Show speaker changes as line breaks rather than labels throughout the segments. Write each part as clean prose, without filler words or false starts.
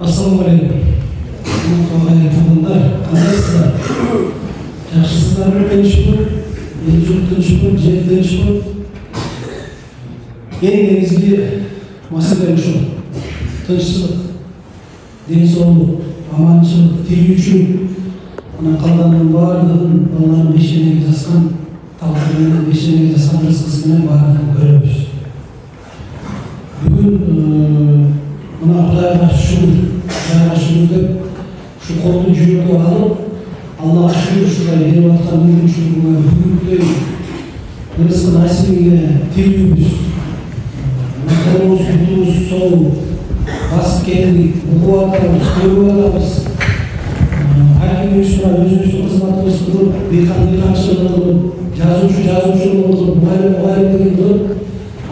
Assalamualaikum. Kandayсыздар? Жакшысыздарбы? Мен шүкүр, жұрттың шүкүр, жерден шүкүр. Ең негізгі мәселе ушул. Тынччылык, ден соолук, аманчылык, тигүүчүлүк. Анан калганын баардыгын баланын бешенеге жазган, тагдыры бешенеге жазган рызкысы менен баардыгын көрөбүз. Бүгүн мына Кудайга шүкүр деп şu kolunu жүрөккө алып, Аллага шүкүр ушундай берип аткан мүмкүнчүлүгүңө бүгүнкүдөй рызкын насибиңе тийүүбүз. Колубуз, бутубуз сол басып келдик, окуп атабыз, көрүп атабыз. Ар кимибиз өзүбүздүн кызматыбызды кылып, дыйканчылыгын кылып, жазуучулугун кылып, мугалимдигин кылып,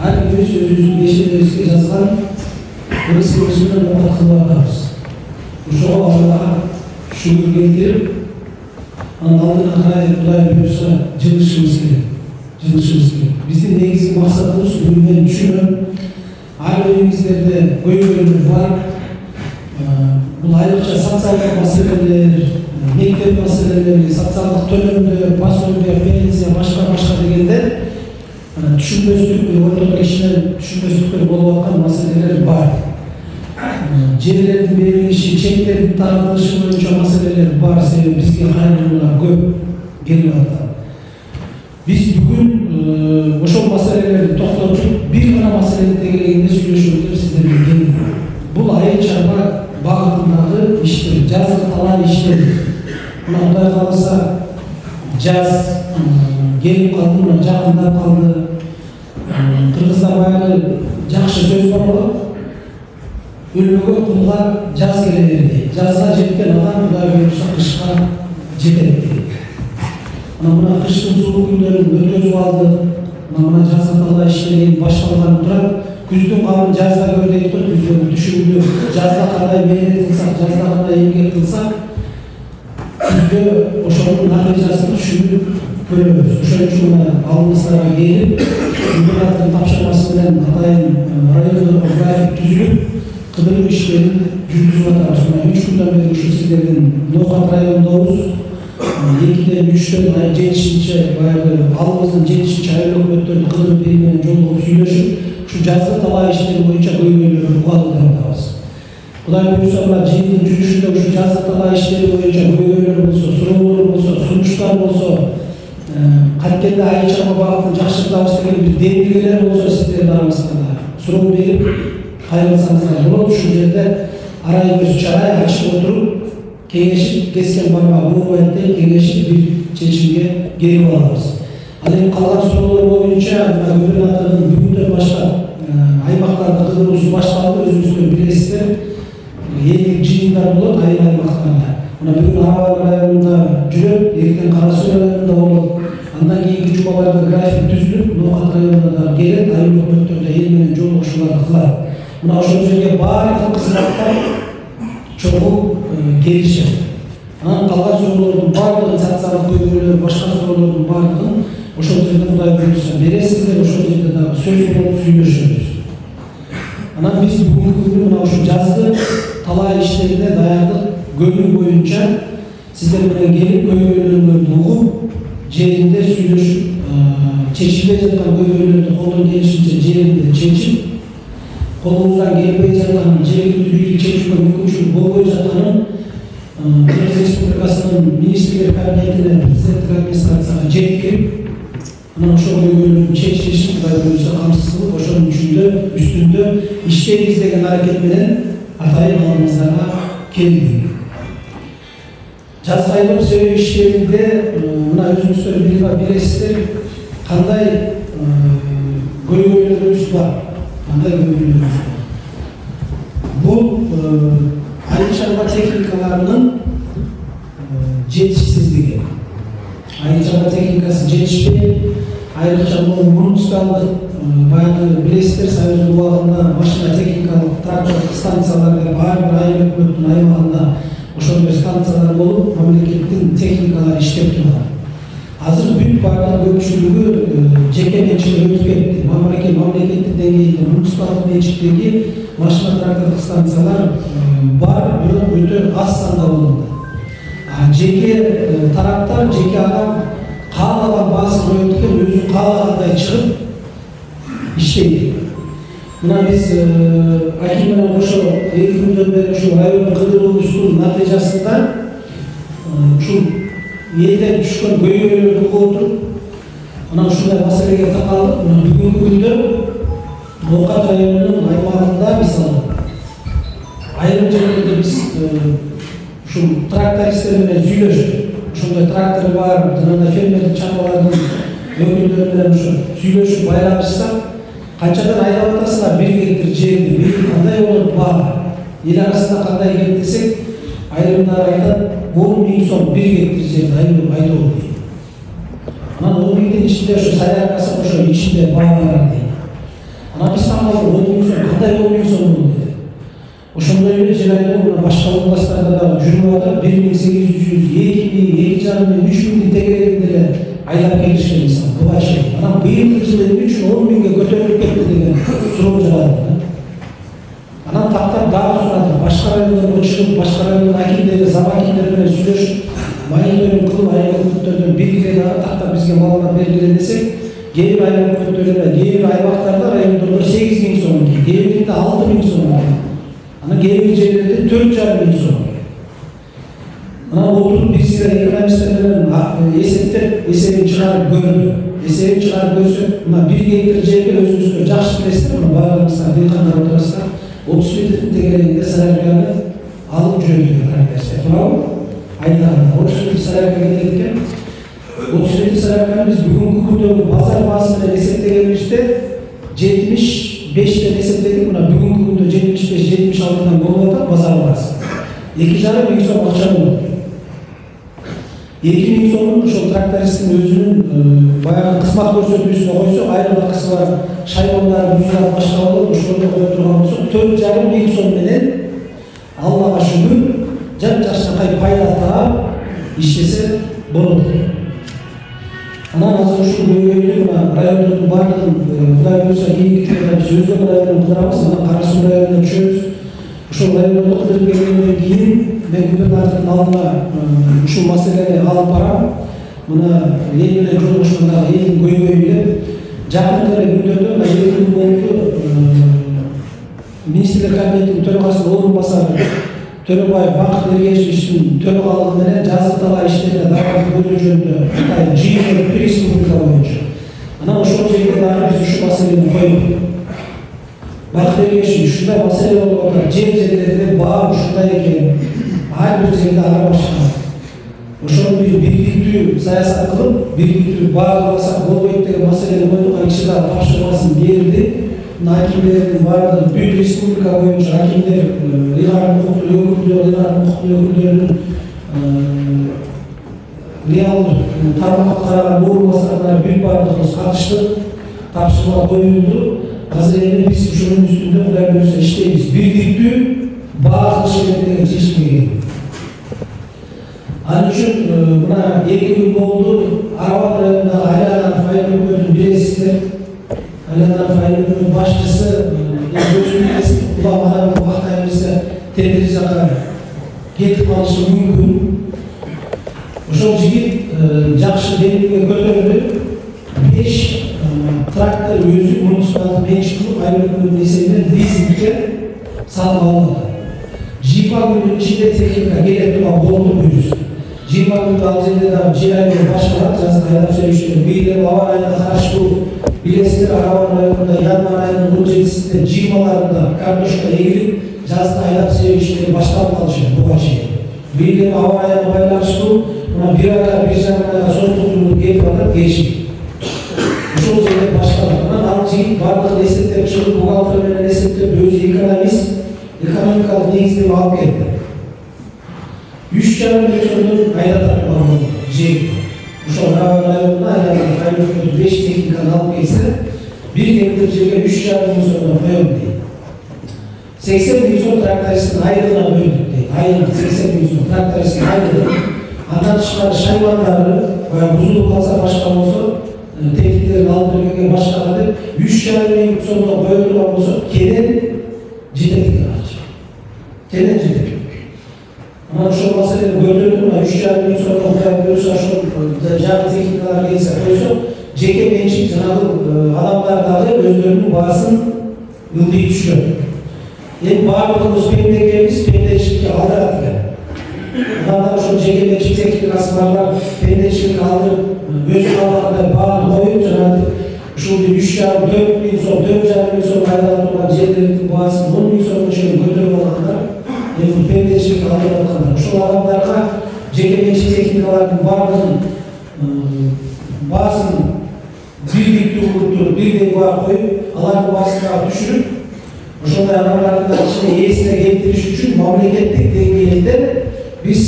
ар кимибиз өзүбүздүн бешенебизге жазган рызкыбыз менен окуп кылып атабыз. Ошого Аллага шүкүр келтирип, анын алдына карай Кудай буйрса жылышыбыз керек. Биздин негизги максатыбыз бүгүн мен түшүнөм, ар бириңиздерде көйгөйлөр бар. Бул айрыкча социалдык маселелер, мектеп маселелери, социалдык төлөмдөр, пособие, пенсия, башка дегенде түшүнбөстүк, ортодо кишинен түшүнбөстүктөр болуп аткан маселелер бар. Жерлердин берилиши, чектердин таратылышы боюнча маселелер бар, себеби бизге кайрылуулар көп келип атат. Биз бүгүн ошол маселелерди токтотуп, бир гана маселени тегерегинде сүйлөшүүгө сиздер менен келдик. Бул айыл чарба багытындагы иштер, жазгы талаа иштер. Мына Кудай кааласа жаз келип калды, мына жакындап калды. Кыргызда баягы жакшы сөз бар го. Өлмөгөн кулга жаз келе берди. Жазга жеткен адам Кудай буйрса кышка жетет дейт. Мына кыштын суук күндөрүн өткөзүп алды. Мына жазга талаа иштери башталган турат. Күздүн кабын жазда көр дейт го, күздөн түшүндү. Жазда кандай мээнет кылсак, жазда кандай эмгек кылсак, күздө ошонун натыйжасын түшүнүп көрөбүз. Ошон үчүн алдыңыздарга келип, губернатордун тапшырмасы менен атайын райондорго график түзүлүп, кыдыруу иштерин жүргүзүп атабыз. 3 күндөн бери ушу сиздердин Ноокат районундабыз. 2-ден 3-төн ай жетишинче баягы алыбыздын жетишинче айыл өкмөттөрдү кыдырып бири менен жолугуп сүйлөшүп, ушу жазгы талаа иштери боюнча көйгөйлөрдү угалы деп атабыз. Кудай буйрса мына жыйындын жүрүшүндө ушу жазгы талаа иштери боюнча көйгөйлөр болсо, суроолор болсо, сунуштар болсо, кайткенде айыл чарба багытын жакшыртабыз деген бир демилгелер болсо сиздердин араңыздарда суроо берип кайрылсаңыздар болот. Ушул жерде арай көз чарай ачып отуруп, кеңешип, кескен бармак уурбайт кеңешип бир чечимге келип алабыз. Ал эми калган суроолор боюнча губернатордун бүгүндөн баштап аймактарда кыдыруусу башталды. Өзүңүздөр билесиздер, элдик жыйындар болот айыл аймактарда. Мына бүгүн Арабай районунда жүрөт, эртең Кара Суу районунда болот. Андан кийинки жумаларда график түзүлүп, Ноокат районуна да келет, айыл өкмөттөрдө эл менен жолугушууларды кылат. Мына ошол жерге баардык кызматтар чогуу келишет. Анан калган суроолордун баардыгын, социалдык көйгөйлөр, башка суроолордун баардыгын ошол жерде Кудай буйрса бересиздер, ошол жерде дагы сөз болуп сүйлөшөбүз. Анан биз бүгүнкү күнү мына ушул жазгы талаа иштерине даярдык көңүл боюнча сиздер менен келип көйгөйлөрүңөрдү угуп, жеринде сүйлөшүп, чечилбей жаткан көйгөйлөрдү колдон келишинче жеринде чечип, колубуздан келбей жаткан, жергиликтүү бийлик чечүүгө мүмкүнчүлүк болбой жатканын Кыргыз Республикасынын министрлер кабинетине, президенттик администрацияга жеткирип, анан ошол көйгөйлөрдүн чечилишин Кудай буйрса камсыз кылып, ошонун үстүндө иштейбиз деген аракет менен атайын алдыңыздарга келдик. Жазгы айлык сөй иштеринде мына өзүңүздөр билесиздер, кандай көйгөйлөрүбүз бар. Бул айыл чарба техникаларынын жетишсиздиги. Айыл чарба техникасы жетишпей, айрыкча муниципалдык баягы билесиздер, Союздун убагында машина техникалык трактордук станциялар деп ар бир айыл өкмөттүн аймагында ошондой станциялар болуп, мамлекеттин техникалары иштеп турган. Азыр бүт бардык көпчүлүгү жеке менчикке өтүп кетти. Мамлекеттик деңгээлде, муниципалдык менчиктеги машина трактордук станциялар бар. өтө аз санда болууда. Жеке тараптар, жеке адам каалаган баасын коет экен, өзү каалагандай чыгып иштейт. Мына биз Аким менен кошо 2 күндөн бери ушул райондун кыдыруубуздун натыйжасында ушул элден түшкөн көйгөйлөрдү угуп отуруп, мына ушундай маселеге такалып, мына бүгүнкү күндө Ноокат районунун аймагында мисалы айрым жерлерде биз ушул трактористтер менен сүйлөшүп, ошондой трактору бар, жанагындай фермерлик чарбалардын өкүлдөрү менен ошо сүйлөшүп байланышсак, канчадан айдап атасыңар 1 гектар жерди, кандай болот баа, эл арасында кандай келет десек, айрымдар айтат 10.000 сом 1 гектар жерди айдоо дейт. Анан 10.000-дин ичинде ошо соляркасы ошо ичинде баа бар дейт. Анан биз таң калдык, 10.000 сом кандай 10.000 сом болот дейт. Ошондой эле жер айдоо башка областтарда дагы жүрүп атат, 1.800, 2.000, 2.500, 3.000 тегерегинде эле айдап келишкен мисалы, бубачы. Анан быйылкы жылы эмне үчүн 10.000ге көтөрүлүп кетти деген суроо жаралды. Анан тактап дагы сурадык, башка райондорго чыгып, башка райондун акимдери, зам акимдери менен сүйлөшүп, мониторинг кылып, айыл өкмөттөрдөн бирге дагы тактап бизге маалымат бергиле десек, кээ бир айыл өкмөттөрүнө, кээ бир аймактарда, райондордо 8.000 сом, кээ биринде 6.000 сом. Анан кээ бир жерлерде 4.500 сом. Анан отуруп бизге экономисттер менен эсептеп, эсебин чыгарып көрдү. Эсебин чыгарып көрсөк, мына 1 гектар жерге өзүңүздөр жакшы билесиздер, мына баарыңыздар дыйкандар отурасыздар, 30 метр тегерегинде солярканы алып жүрөт экен трактористтер. Туурабы? Айдаганда 30 метр солярка кетет экен. 30 метр солярканы биз бүгүнкү күндөгү базар баасы менен эсептегенибизде 75 деп эсептедик. Мына бүгүнкү күндө 75-76 болуп атат базар баасы. 2.5 сом акча болот. 2.000 сомдун ошол трактористтин өзүнүн баягы кызмат көрсөтүүсүнө койсок, айрым акысы бар, шаймандары бузулат башка болот, ошолорду кое турган болсок, 4.5 сом менен Аллага шүгүр жап-жакшынакай пайда таап иштесе болот. Анан азыр ушул көйгөйлү мына райондордун баардыгын Кудай буйрса кийинки жылда биз Өзгөн районун кыдырабыз, анан Кара Суу районуна түшөбүз. Ушул райондорду кыдырып келгенден кийин мен губернатордун алдына ушул маселени алып барам. Мына эл менен жолугушкандагы элдин көйгөйүн жакынкы эле күндөрдө мына 2 күн болду министрлер кабинетинин төрагасынын орун басары Төрөбаев Бакыт Эргешевичтин төрагалыгы менен жазык дала иштерине дарбарды көрүү жөнүндө жыйын республика боюнча. Анан ошол жерде дагы биз ушул маселени койдук. Бакыт Эргешевич ушундай маселе болуп атат, жерлерде баа ушундай экен, ар бир жерде ара башка. Ошону биз бирдиктүү саясат кылып, бирдиктүү баа кылсак болбойт деген маселени койдук, киши дагы тапшырмасын берди. Акимдердин баардыгы бүт республика боюнча акимдер, ыйгарым укуктуу өкүлдөрүнүн реалдуу тармакка караган орун басарлары бүт баардыгыбыз катыштык, тапшырма коюлду. Азыр эми биз ушунун үстүндө Кудай буйрса иштейбиз. Бирдиктүү баа кылыш керек деген чечимге келдик. Ал үчүн мына 2 күн болду, Арабат районундагы Айланар Файылбековдун билесиздер. Айланар Файылбековдун башчысы өзүнүн уламадан убактай берсе тетири жака кетип калышы мүмкүн. Ошол жигит жакшы деңгээлге көтөрүлүп 5 трактор өзү муниципалдык менчик кылып айрым эсебинен лизингге салып алды. 20 күндүн ичинде техника келе турган болду буюрса. 20 күндө ал жерде дагы жер айдоо башкарат, жазык айдап сөйлөштүр. Бийде аба районуна караштуу билесиздер, Арабат районунда январь айынын 17-синде 20-ларында картошка эгилип, жазык айдап сөйлөштүр башталып калышат буга чейин. Бийде аба районуна байланыштуу мына 1 айга 1,5 айга соттуктуу кетип атат кечип. Ошол жерде башталат. Анан ал жигит баардыгын эсептеп чыгып, бухгалтер менен эсептеп, өзү экономист, экономикалык негиздеп алып келди. 3,5 миллион сомдон айдатат болгон жер. Ошол районуна Айланар Файылбеков 5 техниканы алып келсе, 1 гектар жерге 3,5 миллион сомдон коём дейт. 80 миллион сом трактористтин айлыгына бөлдүк дейт. Айлык 80 миллион сом трактористтин айлыгы. Андан тышкары шаймандары, бузулуп калса башка болсо, техниктерин алып бергенге башкага деп 3,5 миллион сомдон кое турган болсо, кенен жетет экен акча. Кенен жетет. Mana şu masaleni götürdüm, 3,5 yıl sonra Xitoy buyursa şu жаңы техникалар келсе koysa, jeke mençik adamlardagi özlerinin bahaсын ылдый düşüyor. Barbağımız pendeklerimiz pendeçilikle aldırad ekan. Adamlar şu jeke mençik texnikası barlar pendeçilikle aldırıp öz kalağında bağını koyup şu 3,5-4 yıl sonra 4,5 yıl sonra aydalan turgan жерlerin bahaсын 10 yıl sonra şöyle götürüp olanlar pendeçilikle aldırad. Şu adamlarga jeke mençik texnikaların barbağının bahaсын birlik turup birlik var koyup alarını basına düşürüp ошондой адамдардын ичине эсине келтириш үчүн мамлекеттик деңгээлде биз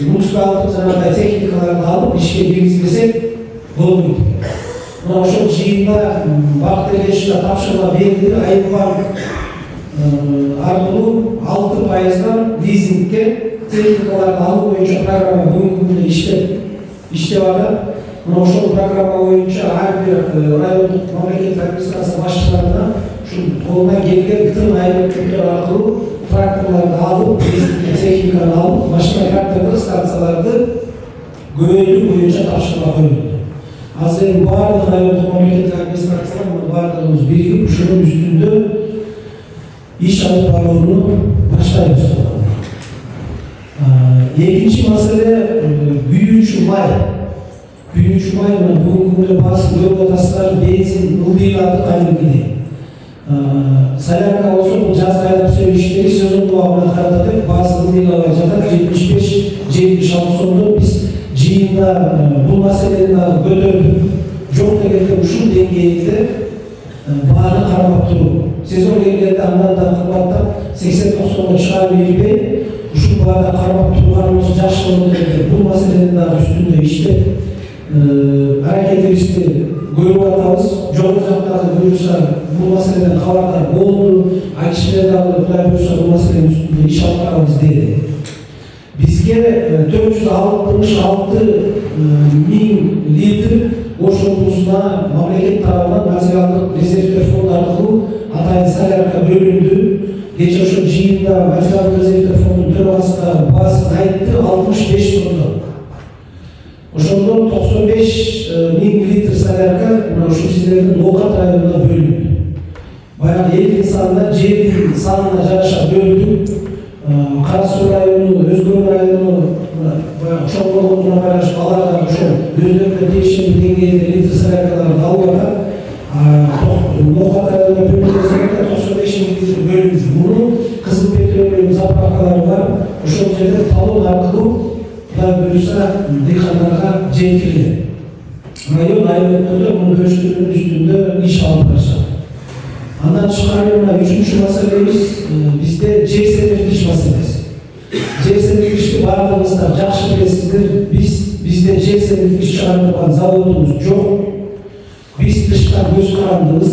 муниципалдык жанагы техникаларды алып ишке киргизбесек болбойт. Мына ошол жыйында Бак Телешка тапшырма берилди, Айбанк аркылуу 6%дан лизингке техникаларды алуу боюнча программа бүгүнкү күндө иштеп атат. Мына ошол программа боюнча ар бир райондук мамлекеттик администрация башчыларына қолынан келген тың айрымдылар арқылы тракторларды алып, техниканы алып, машина тракторлық станцияларды көбейту бойынша тапсырма қойылды. Азыр барлық райондық мемлекеттік администрациялар барлығымыз бірігіп, ушунун үстүндө иш алып барууну баштайбыз. Экинчи маселе 1 май. 1 май бүгүнкү күндө басып көрүп атасыздар, бензин ылдыйлады кайдыгидей. Солярка olsa bu caz kaynak söyleşleri sezon doğumuna karatadık. Bazı ılgıyla жатат 75-76 sonunda biz jıyında bu meselelerini götürdük. Çok degende uşun dengeyinde bağını karamap durup. Sezon gelgende andan da kırmatta 80-90'da çıkar verip uşun bağını karamap durmanımız yaşlandı. Bu meselelerin üstünde işte hareketlerimizi görüp atamız. Жол жактагы буюрса бул маселеден кабардар болду, айтышмерди алып Кудай буюрса бул маселенин үстүндө иш алып барабыз деди. Бизге 466 миң литр ошолусуна мамлекет тарабынан материалдык резервдер фонду аркылуу атайын солярка бөлүндү. Кечээ ошол жыйында материалдык резервдер фондунун төрагасы баасын айтты 65 сомдо. Ошондон 95 миң литр солярка ушу сиздердин Ноокат районуна бөлүндү. Баягы элдин санына, жердин санына жараша бөлүндүк. Кара Суу району, Өзгөн району, чоңголгондуна байланыштуу аларга ошол өздөрүнө тиешелүү деңгээлде литр соляркаларды алып атат. Ноокат районуна бөлүнгөн солярка 95 миң литр бөлүндү. Муну кызыл петролиум заправкалары бар. Ошол жерде талон аркылуу Кудай буюрса дыйкандарга жеткирилет. Район айрымдарды муну бөлүштүрүүнүн үстүндө иш алып барышат. Андан тышкары мына 3-чү маселебиз бизде жер семиртиш маселеси. Жер семиртишти баардыгыңыздар жакшы билесиздер. Бизде жер семиртиш чыгарып заводубуз жок. Биз тышкан көз карандыбыз.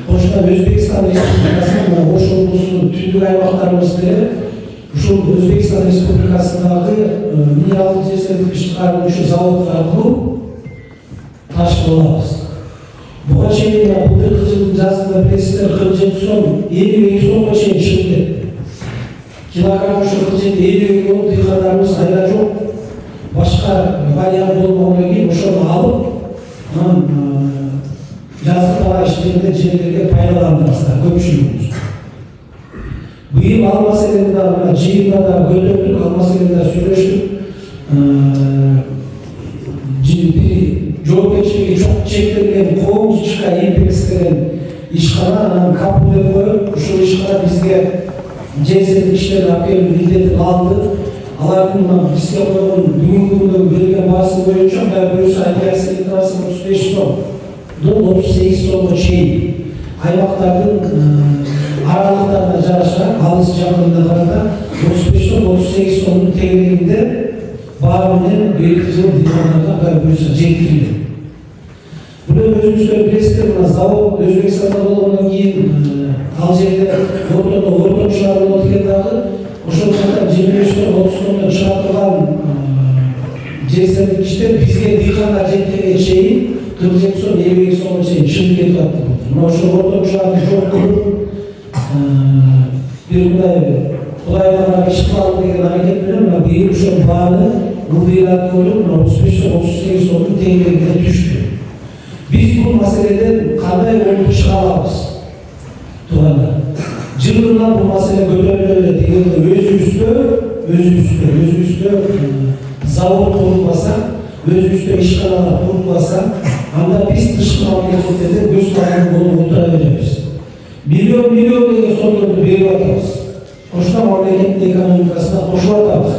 Ошондо Өзбекстан Республикасынын Ош облусунун түндүк аймактарыбызда ушул Өзбекстан Республикасындагы минералдык жер семиртиш чыгаруучу заводдор аркылуу ташкы алабыз. Буга чейин былтыркы жылдын жазында билесиздер 47 сом, 52 сомго чейин чыгып кетти. Килограмм ошо 47-52 сом дыйкандарыбыз айда жок. Башка вариант болбогондон кийин ошону алып, жазгы тара иштеринде жерлерге пайдаландырабыздар көпчүлүгүбүз. Быйыл ал маселени да жыйында да көтөрдүк, ал маселени да сүйлөштүк. Жоопкерчилиги чок чектелген коомчучка импекс деген ишкана анан капу деп коюп, ушул ишкана бизге жер семиртиштерди алып келүү милдетин алды. Алардын бизге койгон бүгүнкү күндөгү берилген баасы боюнча Кудай буюрса авиация литрасы 35 сомдон 38 сомго чейин аймактардын аралыктарына жараша алыс жакынына карата 35 сом 38 сомдун тегерегинде баа менен быйылкы жылы дыйкандарга Кудай буюрса жеткирилет. Bunu özümüzden bilesizler, zavod Özbekistan'da olduğundan keyin al жерде орточулар болот экендагы ошол жактан 25 сом 30 сомдон чыгартылган жер семиртиштер бизге дыйканга жеткенге чейин 47 сом 52 сомго чейин чыгып кетип атты. Мына ошол орточуларды жок кылып бир мындай Кудайга иш кылалы деген аракет менен puanı bu yıllar koyduk 35-38 sorun teyirlerine düştü. Biz bu meseleden kanday olup çıkalamaz. Tuğanlar. Cılgınlar bu mesele götürülüyor deyildi. Özü üstü zavur kurulmasa, özü üstü işgalalar kurulmasa, anda biz dışkı mamleketlerde göz kararını olup oturabileceğiz. Milyon diye sonlarını veriyor atamız. Koşta mamleketin ekonomikasına koşu atamız.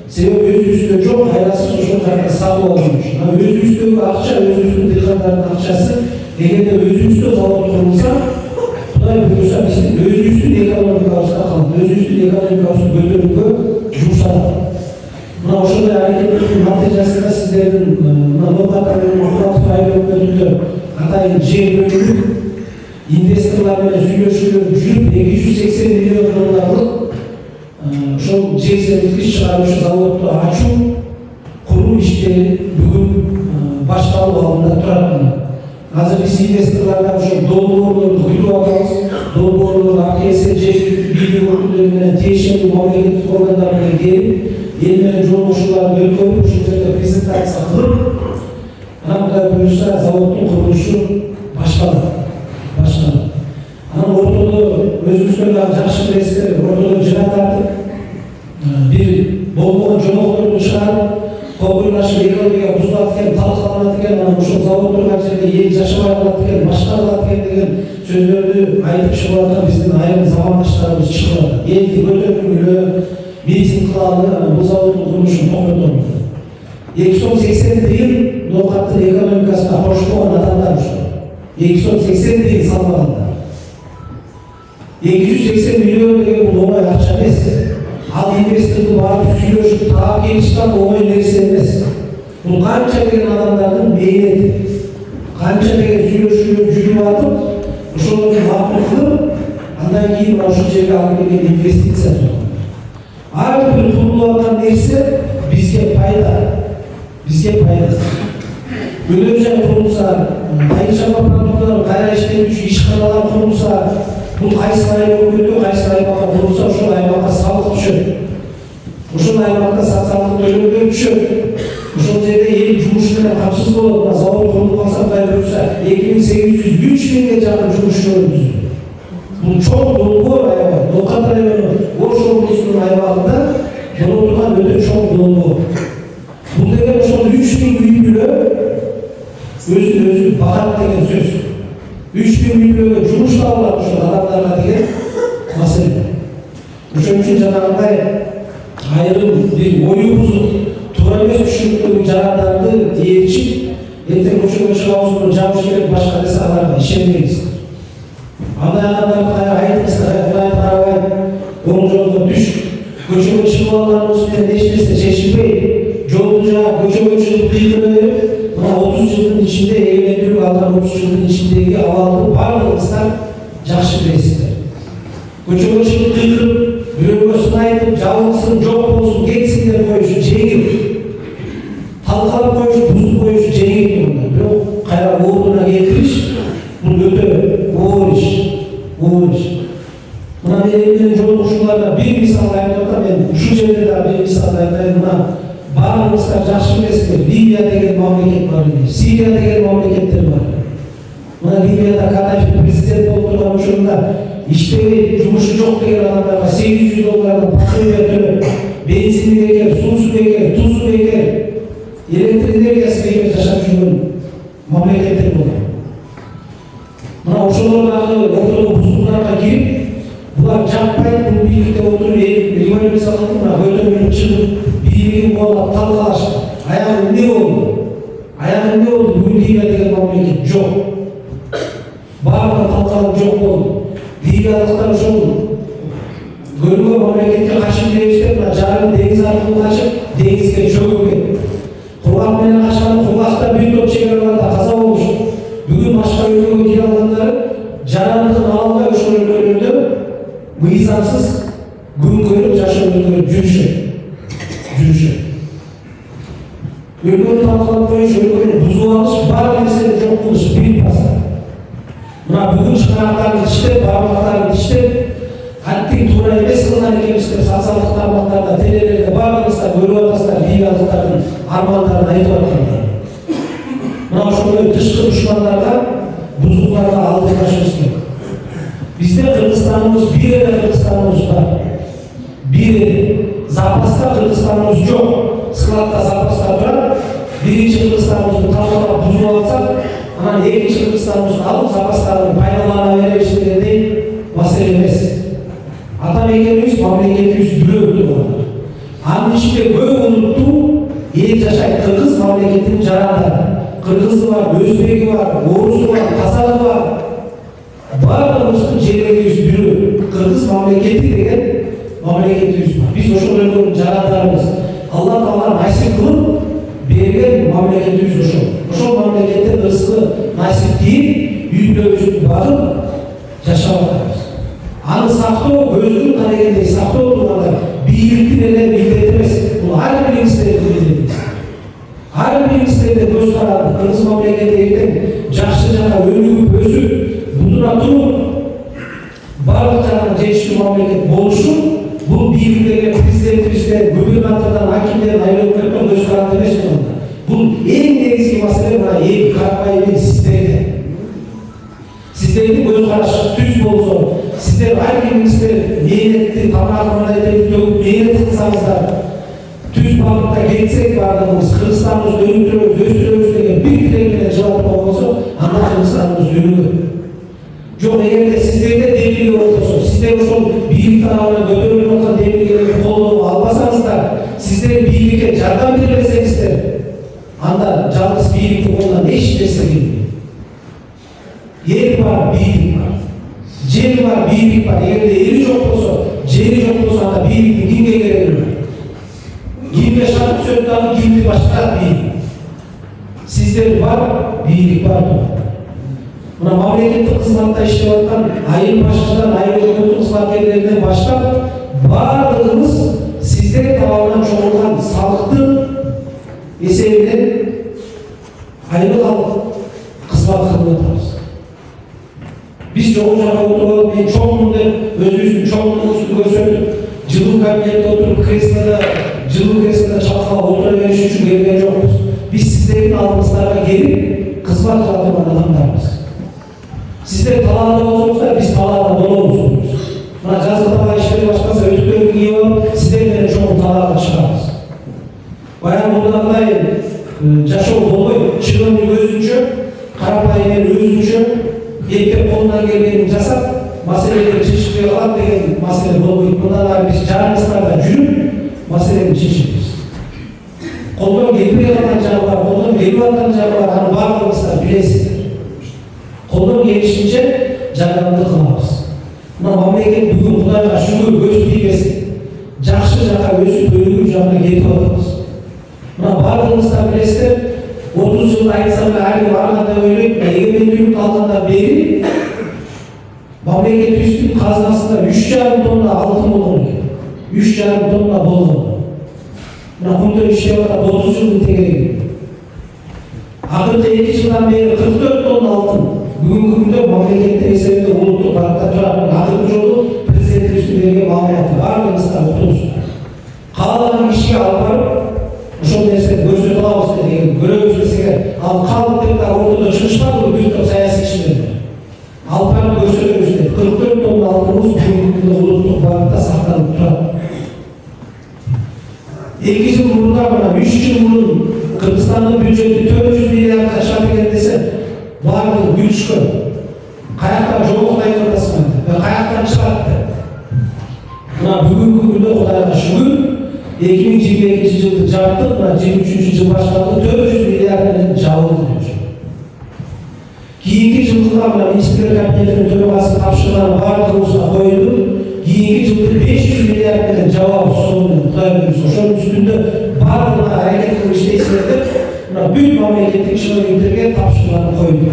Sebebi özü üstü çok hayasız koşullarda sağlı olmuş. Özü üstü akça, özü üstü dikkanların akçası, eğer de özü üstü zavur kurulsa, özü üstü ekonomikasına kaldı. Özü üstü ekonomikasını götürüp жұмсады. Мына ошондай аракеттин натыйжасында сиздердин нокаттардын мурдатып айрылып атайын жер бөлүнүп, инвесторлор менен сүйлөшүүлөр жүрүп, 280 миллион долларлык ошол жер сервис чыгаруучу заводду ачуу, куруу иштери бүгүн башталуу алдында турат. Азыр биз инвесторлордон ошол долбоорлорду күтүп атабыз. Долбоорлор АКС жергиликтүү бийлик өкүлдөрү менен тиешелүү мамлекеттик органдар менен келип, эл менен жолугушууларды өткөрүп, ушул жерде презентация кылып, анан Кудай буюрса заводдун курулушу башталат. Анан ортодо өзүбүздөн дагы жакшы билесиздер, ортодо жыра тартып, бир болбогон жомокторду чыгарып, Koğurlaşıp ekonomiye buzulap eкен, talkalanat eкен, ошол заводдорго жерде эл жашабай калат экен, башка кылат экен деген сөздөрдү айтып чыгып аткан биздин айрым замандаштарыбыз чыгып атат. Элди көтөргүлө, митинг кылалы, бул заводдун курулушун токтотолду. 280 тыйын ноокаттын экономикасына кошкон адамдар ушул. 280 тыйын салмагандар. 280 миллион деген бул оңой акча эмес. Ал инвесторду барып сүйлөшүп таап келишкен оңой нерсе эмес. Бул канча деген адамдардын мейнети, канча деген сүйлөшүүлөр жүрүп атып, ошолорду макул кылып, андан кийин ошол жерге алып келген инвестиция турат. Ар бир курулуп аткан нерсе бизге пайда. Өлөр жай курулса, айыл-чарба продукттарын кайра иштетүүчү ишканалар курулса, бул кайсы аймакта кайсы аймакка курулса, ошол аймакка салык түшөт. Ошол аймакта социалдык төлөмдөр түшөт. Ошол жерде эл жумуш менен камсыз болот. Завод курулуп калса, Кудай буюрса, 2800-3000ге жакын жумушчулар түзүлөт. Бул чоң долбоор аябай. Ноокат району Ош облусунун аймагында болуп турган өтө чоң долбоор. Бул деген ошол 3000 үй бүлө өзүн багат деген сөз. 3000 үй бүлөгө жумуш табылат ошол адамдарга деген маселе. Ошон үчүн жанагындай айрым бир ою бузуп, туура эмес түшүнүктөрдүн жарандарды ээрчип, эртең ошого чыгабыз, жабыш керек башка десе аларга ишенбейбиз. Андай адамдарды кайра айтыңыздар, Кудай карабай, оң жолго түш. Көчөгө чыгып алганыбыз менен эч нерсе чечилбейт. Жолду жаап, көчөгө чыгып кыйкыра берип, мына 30 жылдын ичинде ээлендирип алган 30 жылдын ичиндеги абалды баардыгыңыздар жакшы билесиздер. Көчөгө чыгып кыйкырып, бирөөгө сынайтып, жабылсын, жок болсун, кетсин деп коюшу жеңил. Талкалап коюшу, бузуп коюшу жеңил мында. Бирок кайра ордуна келтириш, бул өтө оор иш. Мына мен менен жолугушууларда бир мисал айтып атам, мен ушул жерде да бир мисал айтайын. Мына баарыңыздар жакшы билесиздер, Ливия деген мамлекет бар, Сирия деген мамлекеттер бар. Мына Ливияда Каддафи президент болуп турган учурунда иштебей, жумушу жок деген адамдарга $800 пособие төлөп, бензини бекер, суусу бекер, тузу бекер, электр энергиясы бекер жашап жүргөн мамлекеттер болду. Мына ошолор дагы ортодо бузгундарга кирип, булар жаппай бул бийликте отуруп, революция кылып, мына көтөрүлүп чыгып, бийлигин колдоп талкалашты. Аягы эмне болду? Бүгүн Ливия деген мамлекет жок. Баардыгы талкаланып жок болду. Ливиялыктар ошол көргөн мамлекетке качып келишти, мына жарым деңиз аркылуу качып, деңизге чөгүп кетти. Кургак менен качкан, кургакта бир топ чегелерде каза болушту. Бүгүн башка өлкөгө кире алгандары жарандыгын ала албай ошол өлкөлөрдө мыйзамсыз күн көрүп жашоолорду жүрүшөт. Өлкөнү талкалап коюш, өлкөнү бузуп алыш, бар нерсени жок кылыш бир баста. Мына бүгүн чыгарактарды иштеп, бармактарды иштеп, каттиң туура эмес кылган экенбиз деп социалдык тармактарда, телелерде барлығыңыздар көріп жатасыздар лигалықтардың армандарын айтып жатқандар. Мына ошондой тышкы душмандарға, бузукларга алдырбашыбыз керек. Бизде Кыргызстаныбыз бир эле Кыргызстаныбыз бар. Бир запаста Кыргызстаныбыз жок. Складта запаста турат. Биринчи Кыргызстаныбызды талкалап бузуп алсак, анан экинчи Кыргызстаныбызды алып запастарын пайдалана беребиз дегендей маселе эмес. Ата мекенибиз, мамлекетибиз бөлөк турат. Анын ичинде көп улуттуу эл жашайт. Кыргыз мамлекетинин жарандары. Кыргызы бар, өзбеги бар, орусу бар, казагы бар. Барлығымыздың жерегіміз бөлек. Кыргыз мамлекети деген мамлекетибиз бар. Биз ошолордун жарандарыбыз. Алла Таала насип кылып берген мамлекетибиз ошол. Ошол мамлекетте ырыскы насип тийип, үй-бүлөбүздү багып жашап атабыз. Аны сактоо, көздүн карагендей сактоо турганда бийликтин эле милдети эмес. Бул ар бириңиздердин милдети. Ар бириңиздерде көз каранды. Кыргыз мамлекети эртең жакшы жака өнүгүп өсүп, бутуна туруп, барлык жагынан жетиштүү мамлекет болушу, бул бийликтерге, президентибизге, губернатордон, акимдерден айланып кеткен көз каранды эмес болгондо. Бул эң негизги маселе мына эл карапайым сиздерде. Сиздердин көз карашы түз болсо, сиздер ар кимиңиздер мээнетти тамагын төгүп мээнет кылсаңыздар, түз багытта кетсек бардыгыбыз Кыргызстаныбызды өнүктүрөбүз, өстүрөбүз деген бир тилек менен жылап болсо, анда Кыргызстаныбыз өнүгөт. Жок, эгерде сиздерде демилге болсо, сиздер ошол бийлик тарабынан көтөрүлүп аткан демилгелерди колдоп албасаңыздар, сиздер бийликке жардам бербесеңиздер, анда жалгыз бийликтин колунан эч нерсе келбейт. Эл бар, бийлик бар. Жер бар, бийлик бар. Эгерде эли жок болсо, жери жок болсо, анда бийликтин кимге кереги бар? Кимге шарт түсөт дагы, кимди башкарат бийлик? Сиздер бар, бийлик бар. Мына мамлекеттик кызматта иштеп аткан айыл башчыдан, айыл өкмөттүк кызматкерлеринен баштап, бардыгыбыз сиздер тарабынан чогулган салыктын эсебинен айыл алып кызмат кылып атабыз. Биз жогу жакка отуруп алып, мен чоңмун деп өзүбүздүн чоңдугубузду көрсөтүп, жылуу кабинетте отуруп, жылуу креслода чалкалап отура бериш үчүн келген жокпуз. Биз сиздердин алдыңыздарга келип кызмат кыла турган адамдарбыз. Сиздер талаада болсоңуздар, биз талаада болобуз. Мына жазгы талаа иштери башкаса өтүктөрдү кийип алып, сиздер менен чоң талаага чыгабыз. Баягы мындагы жашоо болбойт. Чиновник өзүнчө, карапайым эл өзүнчө, эптеп колунан келгенин жасап, маселелерди чечишпей калат деген маселе болбойт. Мындан биз жараныбыздарда жүрүп, маселени чечебиз. Колдон келбей калган жагы бар, колдон келип аткан жагы бар, аны баардыгыңыздар билесиздер. Колдон келишинче жардамды кылабыз. Мына мамлекет бүгүн Кудайга шүгүр көз тийбесин, жакшы жака өсүп өнүгүү жагына кетип атабыз. Мына баардыгыңыздар билесиздер, 30 жыл айтсам ар ким ар кандай ойлойт, эгемендүүлүк алгандан бери мамлекетибиздин казынасында 3,5 тонна алтын болгон экен. 3,5 тонна болгон. Мына кумтөр иштеп атат 30 жылдын тегереги. Акыркы 2 жылдан бери 44 тонна алтын. Бүгүнкү күндө мамлекеттик эсебинде улуттук банкта турат. Акыркы жолу президентибиздин берген маалыматы баардыгыңыздар утуңуздар. Каалаган кишиге алып барып, ошол нерсени көрсөтүп алабыз деген көрөбүз десеге, ал калдык деп да ортодо чыгышпадыбы бир топ саясатчылар. Алып барып көрсөтөбүз деп 44 тонна алтыныбыз бүгүнкү күндө улуттук банкта сакталып турат. 2 жыл мурда, 3 жыл мурун Кыргызстандын бюджети 400 миллиард жашап экен десе, баардыгы күлүшкөн. Каяктан жолук айтып атасың, каяктан чыгат деп. Мына бүгүнкү күндө Кудайга шүгүр, 2022 жылды жаптык, мына 23 жыл башталды, 400 миллиард менен жабылды. Кийинки жылга мына министрлер кабинетинин төрагасы тапшырган баардыгыбызга коюлду. Кийинки жылды 500 миллиард менен жабабыз сонун Кудай буйрса. Ошонун үстүндө баардыгына аракет кылып иштейсиңер деп, мына бүт мамлекеттик чиновниктерге тапшырманы коюлду.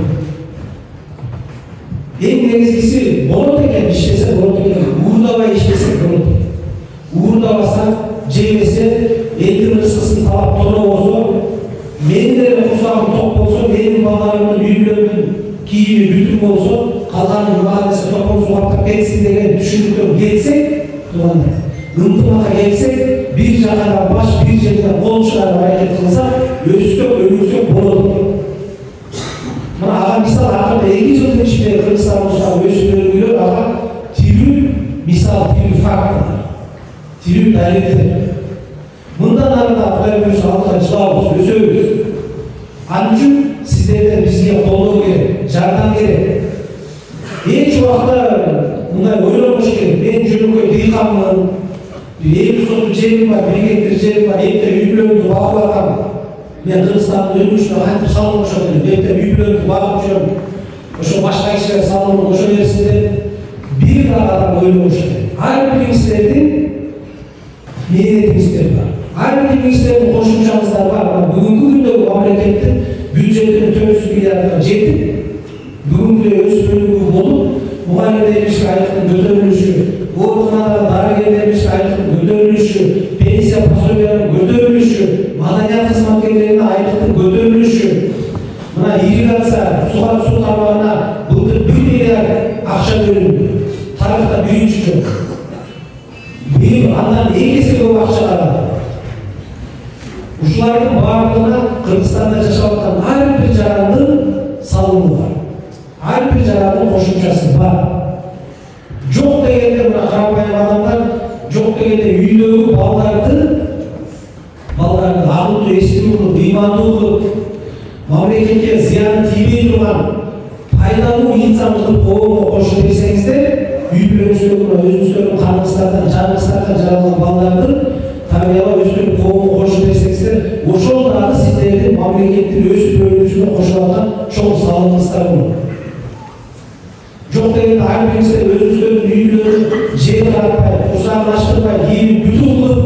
Эң негизгиси болот экен, иштесе болот экен, уурдабай иштесе болот экен. Уурдабаса, жебесе, элдин рызкысын талап торо болсо, менин деле курсагым ток болсо, менин балдарымдын үй-бүлөмдүн кийими бүтүн болсо, калганын маалесе топон сугаттап кетсин деген түшүнүктөн келсек, ынтымакка келсек, бир жаққа баш, bir жерден қол шығарып әрекет қылса, өстіп, өлгізіп болады. Мына аға мисал ақырда 2 жылдың ішінде Қырғызстан ұстап өсіп өргілер аға тирүү мисал, тирүү фактылар, тирүү дәлелдер. Мындан арада Құдай өзі алдыға жылауыз, өсөбүз. Анын үчүн сиздерден бизге колдоо керек, жардам керек. Эч убакта мындай ойлонуш керек. Мен жөнөкөй дыйканмын, 2 соту жерим бар, 1 гектар жерим бар, эптеп үй-бүлөмдү багып аткам. Мен Кыргызстандын өнүгүшүнө кантип салым кошот элем, эптеп үй-бүлөмдү багып жүрөм. Ошо башка кишилер салымын кошо берсин деп бир адам ойлонуш керек. Ар бириңиздердин ниетиңиздер бар. Ар бириңиздердин кошумчаңыздар бар. Бүгүнкү күндөгү мамлекеттин бюджетinin 400 milyardan жетip, bugün de öz bölümü bulup, muhalefetlemiş aylıkın götürülüşü, oğuzlarına dargelemiş aylıkın götürülüşü, pensiya pasolyarının götürülüşü, madaniyat hizmetlerine aylıkın götürülüşü, buna irrigatsiya, su tarmağına былтыр 1 milyar akça bölündü. Tarihte birinci çok. Bugün andan ekesi көп akça aldı. Ушулардын баардыгына Кыргызстанда жашап аткан ар бир жарандын салымы бар. Ар бир жарандын кошумчасы бар. Жок дегенде мына карапайым адамдар, жок дегенде үйдөгү балдарды акылдуу, эстүү кылып, ыймандуу кылып, мамлекетке зыяны тийбей турган пайдалуу инсан кылып коомго кошуп берсеңиздер, үй-бүлөңүздөгү өзүңүздөрдүн карындастардан, жаныңыздардан жаралган балдарды тарбиялап өстүрүп коомго кошуп берсеңиздер, ошол дагы сиздердин мамлекеттин өсүп өнүгүшүнө кошуп аткан чоң салымыңыздар болот. Жок дегенде ар бириңиздер өзүңүздөрдүн үйлөрүн жер каратпай, курсагын ачтырбай, кийин бүтүн кылып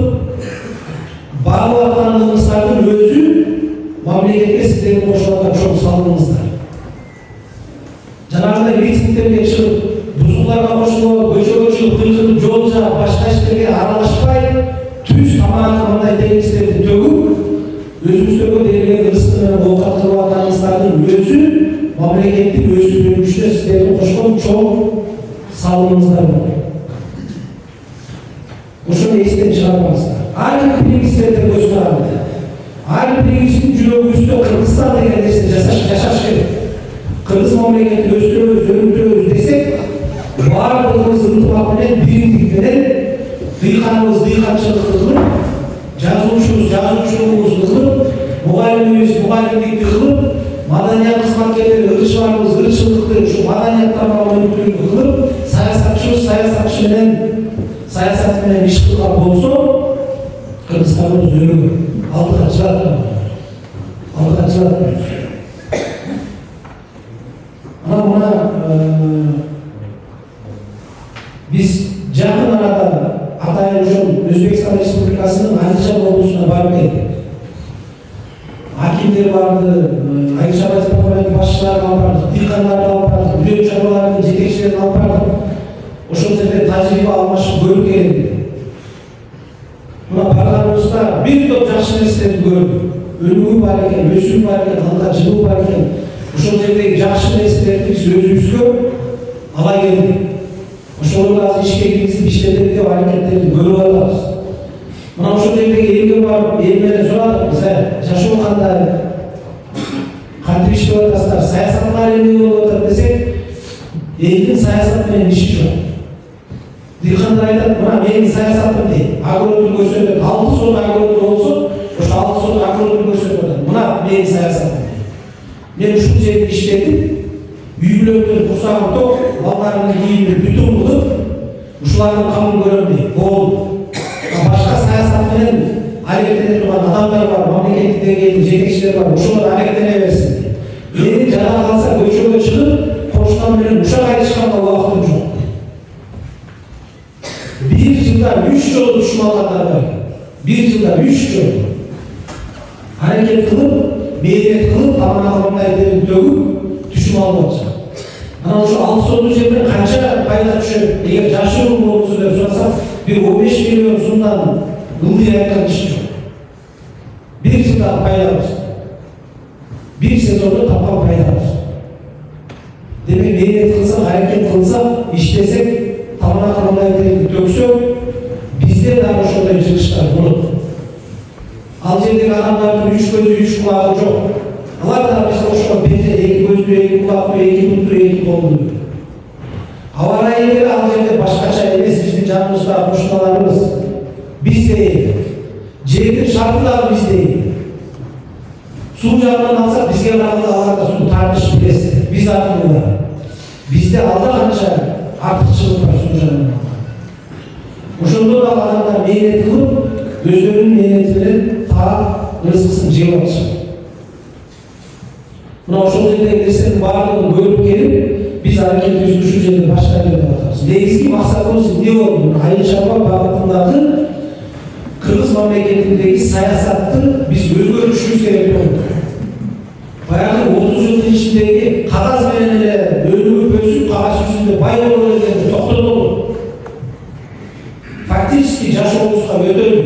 багып аткандыгыңыздардын өзү мамлекетке сиздердин кошуп аткан чоң салымыңыздар. Жанагындай митингтерге чыгып, бузгуларга кошулуп, көчөгө чыгып, кыйкырып, жол жаап, башка иштерге аралашпай, түз тамагы мындай тегистерди төгүп, өзүңүздөргө берилген рызкы менен оокат кылып атканыңыздардын өзү мамлекеттин өсүп өнүгүшүнө сиздердин кошкон чоң салымыңыздар болот. Ошону эстен чыгарбаңыздар. Ар бириңиздерде көз каранды. Ар бириңиздин жүрөгүңүздө Кыргызстан деген нерсе жашаш керек. Кыргыз мамлекетин өстүрөбүз, өнүктүрөбүз десек, баардыгыбыз ынтымак менен, бириктик менен дыйканыбыз дыйканчылыкты кылып, жазуучубуз жазуучулугубузду кылып, мугалимибиз мугалимдикти кылып, маданият кызматкерлери ырчыбарыбыз ырчылыкты, ушу маданият тармагын өнүктүрүүнү кылып, саясатчыбыз саясатчы менен, саясат менен иш кылган болсо, Кыргызстаныбыз өнүгөт. Алдыга чыгат. Мына биз жакын арада Атайын ошол Өзбекстан Республикасынын Андижан облусуна барып келдик. Акимдер барды, Айгыш Абайзаповдун башчыларын алып бардык, дыйкандарды алып бардык, үрөк чарбалардын жетекчилерин алып бардык. Ошол жерде тажрыйба алмашып көрүп келдик. Мына барганыбызда бир топ жакшы нерселерди көрдүк. Өнүгүү бар экен, өсүү бар экен, алга жылуу бар экен. Ошол жердеги жакшы нерселерди биз өзүбүзгө ала келдик. Ошолорду азыр ишке киргизип иштедик деп аракеттерди көрүп атабыз. Мына ошол жердеги элге барып, эл менен сурадык, жашоо кандай, кантип иштеп атасыздар, саясаттар эмне болуп атат десек, элдин саясат менен иши жок. Дыйкандар айтат, мына менин саясатым дейт, огородун көрсөтөт, 6 сот огороду болсо, ошо 6 сот огородун көрсөтүп атат. Мына менин саясатым дейт. Мен ушул жерде иштедим, үй-бүлөмдүн курсагын ток, балдарымдын кийимин бүтүн кылып, ушулардын камын көрөм дейт. Болду. Башка саясат менен аракеттене турган адамдар бар, мамлекеттик деңгээлде жетекчилер бар, ошолор аракеттене берсин дейт. Менин жада калса көчөгө чыгып, кошунам менен ушак айтышканга убактым жок. 1 жылда 3 жолу түшүп алгандар бар. 1 жылда 3 жолу. Аракет кылып, мээнет кылып, тамагымдайдын төгүп түшүп алып атышат. Ana şu 6 sotu жерден kança payda düşüp, eğer жашоо болуңузду деп сурасак, bir 15 milyon сумдан ылдый айткан иш жок. 1 жылда пайдабыз. 1 сезонда тапкан пайдабыз. Демек мээнет кылсак, аракет кылсак, иштесек, тамак кандай төксөк, бизде дагы ошондой жыгыштар болот. Ал жердегі адамдардың 3 көзі, 3 құлағы жоқ. Алар да біз ошол бетте 2 көздүү, 2 кулактуу, 2 буттуу, 2 колдуу. Аба ырайы ал жерде башкача эмес, биздин жаныбызда кошуналарыбыз биздей. Жердин шарты дагы биздей. Суу жагынан алсак бизге караганда алар да суу тартышып билесиз. Биз артында. Бизде алда канча артыкчылык бар суу жагынан. Ошондо да адамдар мээнет кылып, өздөрүнүн мээнети менен таап рызкысын жеп атышат. Мына ошол жердеги нерсенин баардыгын көрүп келип, биз аракетибизди ушул жерде баштап берип атабыз. Негизги максатыбыз эмне болду? Айыл чарба багытындагы Кыргыз мамлекетиндеги саясатты биз өзгөртүшүбүз керек болду. Баягы 30 жылдын ичиндеги кагаз менен эле өнүгүп өсүп, кагаз жүзүндө бай боло бергенди токтотолу. Фактически жашообузга өтөлүп,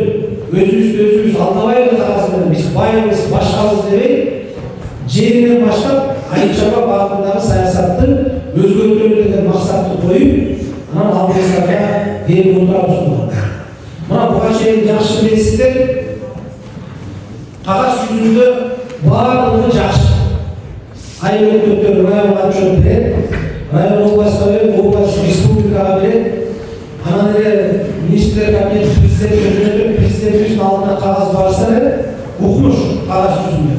өзүбүздү алдабай кагаз менен биз байбыз, башкабыз дебей, жеринен баштап айыл чарба багытындагы саясатты өзгөртөлү деген максатты коюп, анан алдыбыздарга берип отурабыз. Мына буга чейин жакшы билесиздер, кагаз жүзүндө баардыгы жакшы. Айыл өкмөттөр районго отчет берет, район областка берет, область республикага берет. Анан эле министрлер кабинети президентке жөнөтүп, президентибиздин алдына кагаз барса эле укмуш кагаз жүзүндө.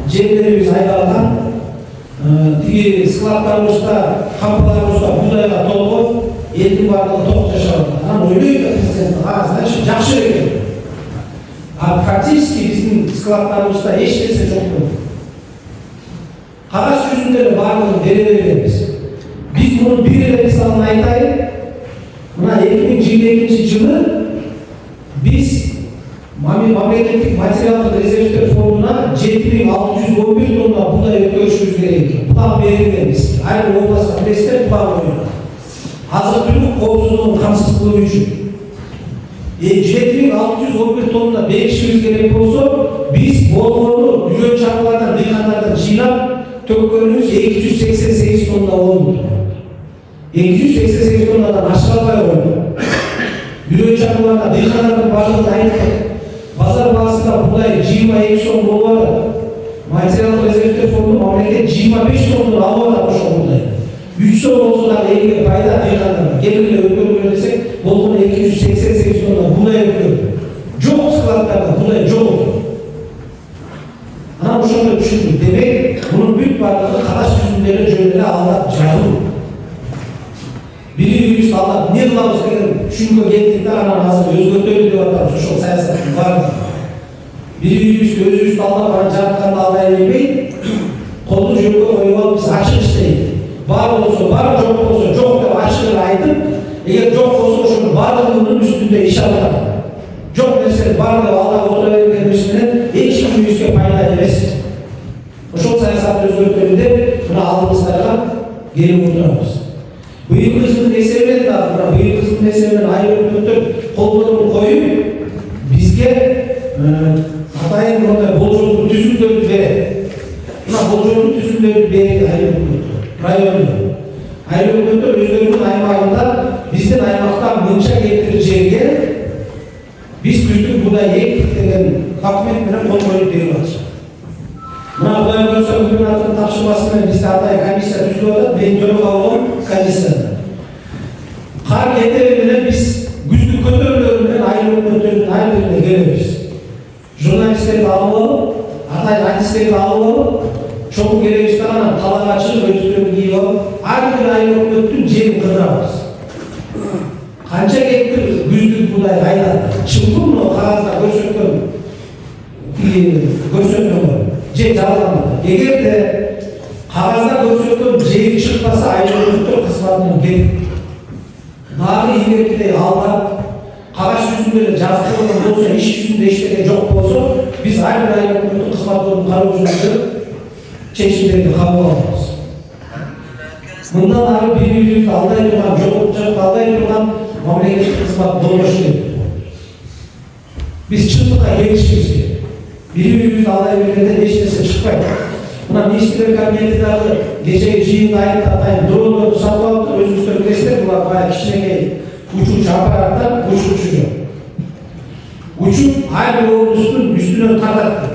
Жерлерибиз айдалган, тиги складдарыбызда, кампаларыбызда буудайга толгоп, элдин баардыгы ток жашап атат. Анан ойлойт президент кагаз жакшы экен. А практически биздин складдарыбызда эч нерсе жок болду. Кагаз жүзүндө эле баардыгын бере бергенбиз. Биз муну бир эле мисалын айтайын. Мына 2022 жылы биз мамлекеттик материалдык резервдер фондуна 7611 тонна буудай өткөрүшүбүз керек экен. Буга берилгенбиз. Айыл областка билесиздер, буга коюлган. Азык-түлүк коопсуздугун камсыз кылуу үчүн. 7611 тонна беришибиз керек болсо, биз болгону үйөн чарбалардан, дыйкандардан жыйнап төккөнүбүз 288 тонна болду. 288 тоннадан ашык албай койду. Үйөн чарбалардан, дыйкандардын баардыгын айыптап, базар баасында буудай 22 сом болуп атат. Материалдык резервдер фонду мамлекет 25 сомдон алып атат ошол буудай. 3 сом болсо дагы элге пайда дыйкандарга. Келгиле өткөрүлгөн десек, болгону 288 тонна буудай өткөрүлдү. Жок складдарда буудай жок. Анан ошондо түшүндүк. Демек, мунун бүт баардыгы кагаз жүзүндө эле жөн эле алдап жазуу. Бири-бирибизди алдап эмне кылабыз деген түшүнүккө келдик да, анан азыр өзгөртөлү деп атабыз ошол саясаттын баардыгын. Бири-бирибизди өзүбүздү алдап, анан жаратканды албай бербей, колду жөнгө коюп алып биз ачык иштейт. Бар болсо бар, жок болсо жок деп ачык эле айтып, эгер жок болсо ошонун баардыгынын үстүндө иш алат. Жок нерсени бар деп алдап отура бергенибиз менен эч кимибизге пайда эмес. Ошол саясатты өзгөртөлү деп мына алдыбыздарга келип отурабыз. Быйылкы жылдын эсебинен дагы, быйылкы жылдын эсебинен айыл өкмөттөр колдорун коюп, бизге атайын мындай болжолдуу түзүмдөрдү берет. Мына болжолдуу түзүмдөрдү берет айыл өкмөттөр, райондо. Айыл өкмөттөр өздөрүнүн аймагында биздин аймактан мынча гектар жерге биз күздүк буудай эктик деген документ менен кол коюп берип атышат. Мына Кудай көрсө губернатордун тапшырмасы менен бизде атайын комиссия түзүлүп атат, мен төрага болгон комиссияда. Кар кетери менен биз күздүк көтөрүүлөр менен айыл өкмөттөрүнүн ар бирине келебиз. Журналисттерди алып алып, атайын артисттерди алып алып, чоң келебиз да анан талага чыгып өтүктөрүн кийип алып, ар бир айыл өкмөттүн жерин кыдырабыз. Канча гектар күздүк буудай айдап, чыкты муну кагазда көрсөткөн же жалганда. Эгерде кагазда көрсөткөн жери чыкпаса, айыл өкмөттөр кызматынан кетип, дагы илгеркидей алдап, кагаз жүзүндө эле жазып койгон болсо, иш жүзүндө эчтеке жок болсо, биз ар бир айыл өкмөттүн кызматкөрүн кароочусунда чечимдерди кабыл алабыз. Мындан ары бири-бирибизди алдай турган, жок алдай турган мамлекеттик кызмат болбош керек. Биз чындыкка келишибиз керек. Бири-бирибизди алдай бергенде эч нерсе чыкпайт. Мына министрлер кабинети дагы кечеги жыйында айтып атайын дрондорду сатып алыптыр, өзүңүздөр билесиздер, булар баягы кичинекей учуучу аппараттар, учуучу жок. Uçup her bir ordusunu üstüne tartattı.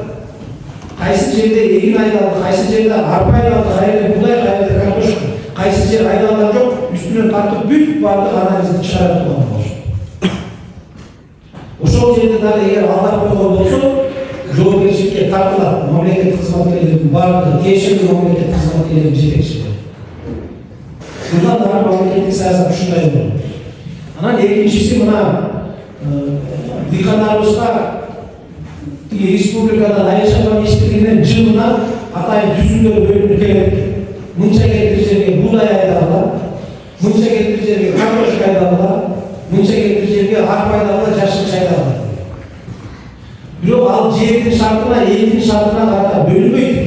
Kaysı жерде egin aydalı, kaysı жерде arpa aydalı, kaysı buğday, kaysı kartoşka, kaysı yer aydalılar yok, üstüne tartıp büyük varlık analizni çıkarıp kullanmış. Ошол жерде дагы эгер алдап койгон болсо, жоопкерчиликке тартылат мамлекеттик кызматкерлердин баардыгы, тиешелүү мамлекеттик кызматкерлердин жетекчилери. Мындан дагы мамлекеттик саясат ушундай болот. Анан экинчиси мына дыйкандарыбызга республикадан айыл чапан эчтигинен жылына атайын түзүмдөр бөлүнүп келет. Мынча гектар жерге будай айдалат, мынча гектар жерге картошка айдалат, мынча гектар жерге арпа айдалат, жашыл айдалат. Бирок ал жердин шартына, элдин шартына карата бөлүнбөйт.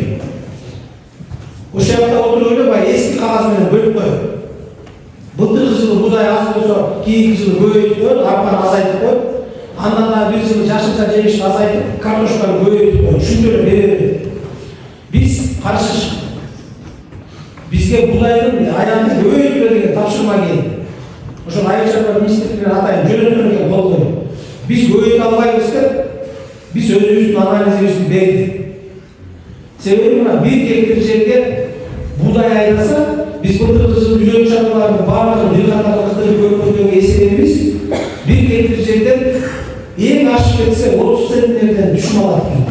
Ошол жакта отуруп ойлобой, эски кагаз менен бөлүп коет. Былтыркы жылы будай аз болсо, кийинки жылы көбөйтүп коет, арпаны азайтып коет. Андан да бир жылы жашылча жемишти азайтып, картошканы көбөйтүп коет. Ушинтип эле бере берет. Биз каршы чыктык. Бизге будайдын аянын көбөйтүп бер деген тапшырма келди. Ошол айыл чарба министрлигинен атайын жөнөтөлгө кол коюп. Биз көбөйтө албайбыз деп, биз өзүбүздүн анализибизди бердик. Себеби мына 1 гектар жерге будай айдаса, биз былтыркы жылы үйрөнүү чарбалардын баардыгын дыйкандарды кыдырып көргөндөгү эсебибиз 1 гектар жерден эң ашып кетсе 30 центнерден түшүп алат экен.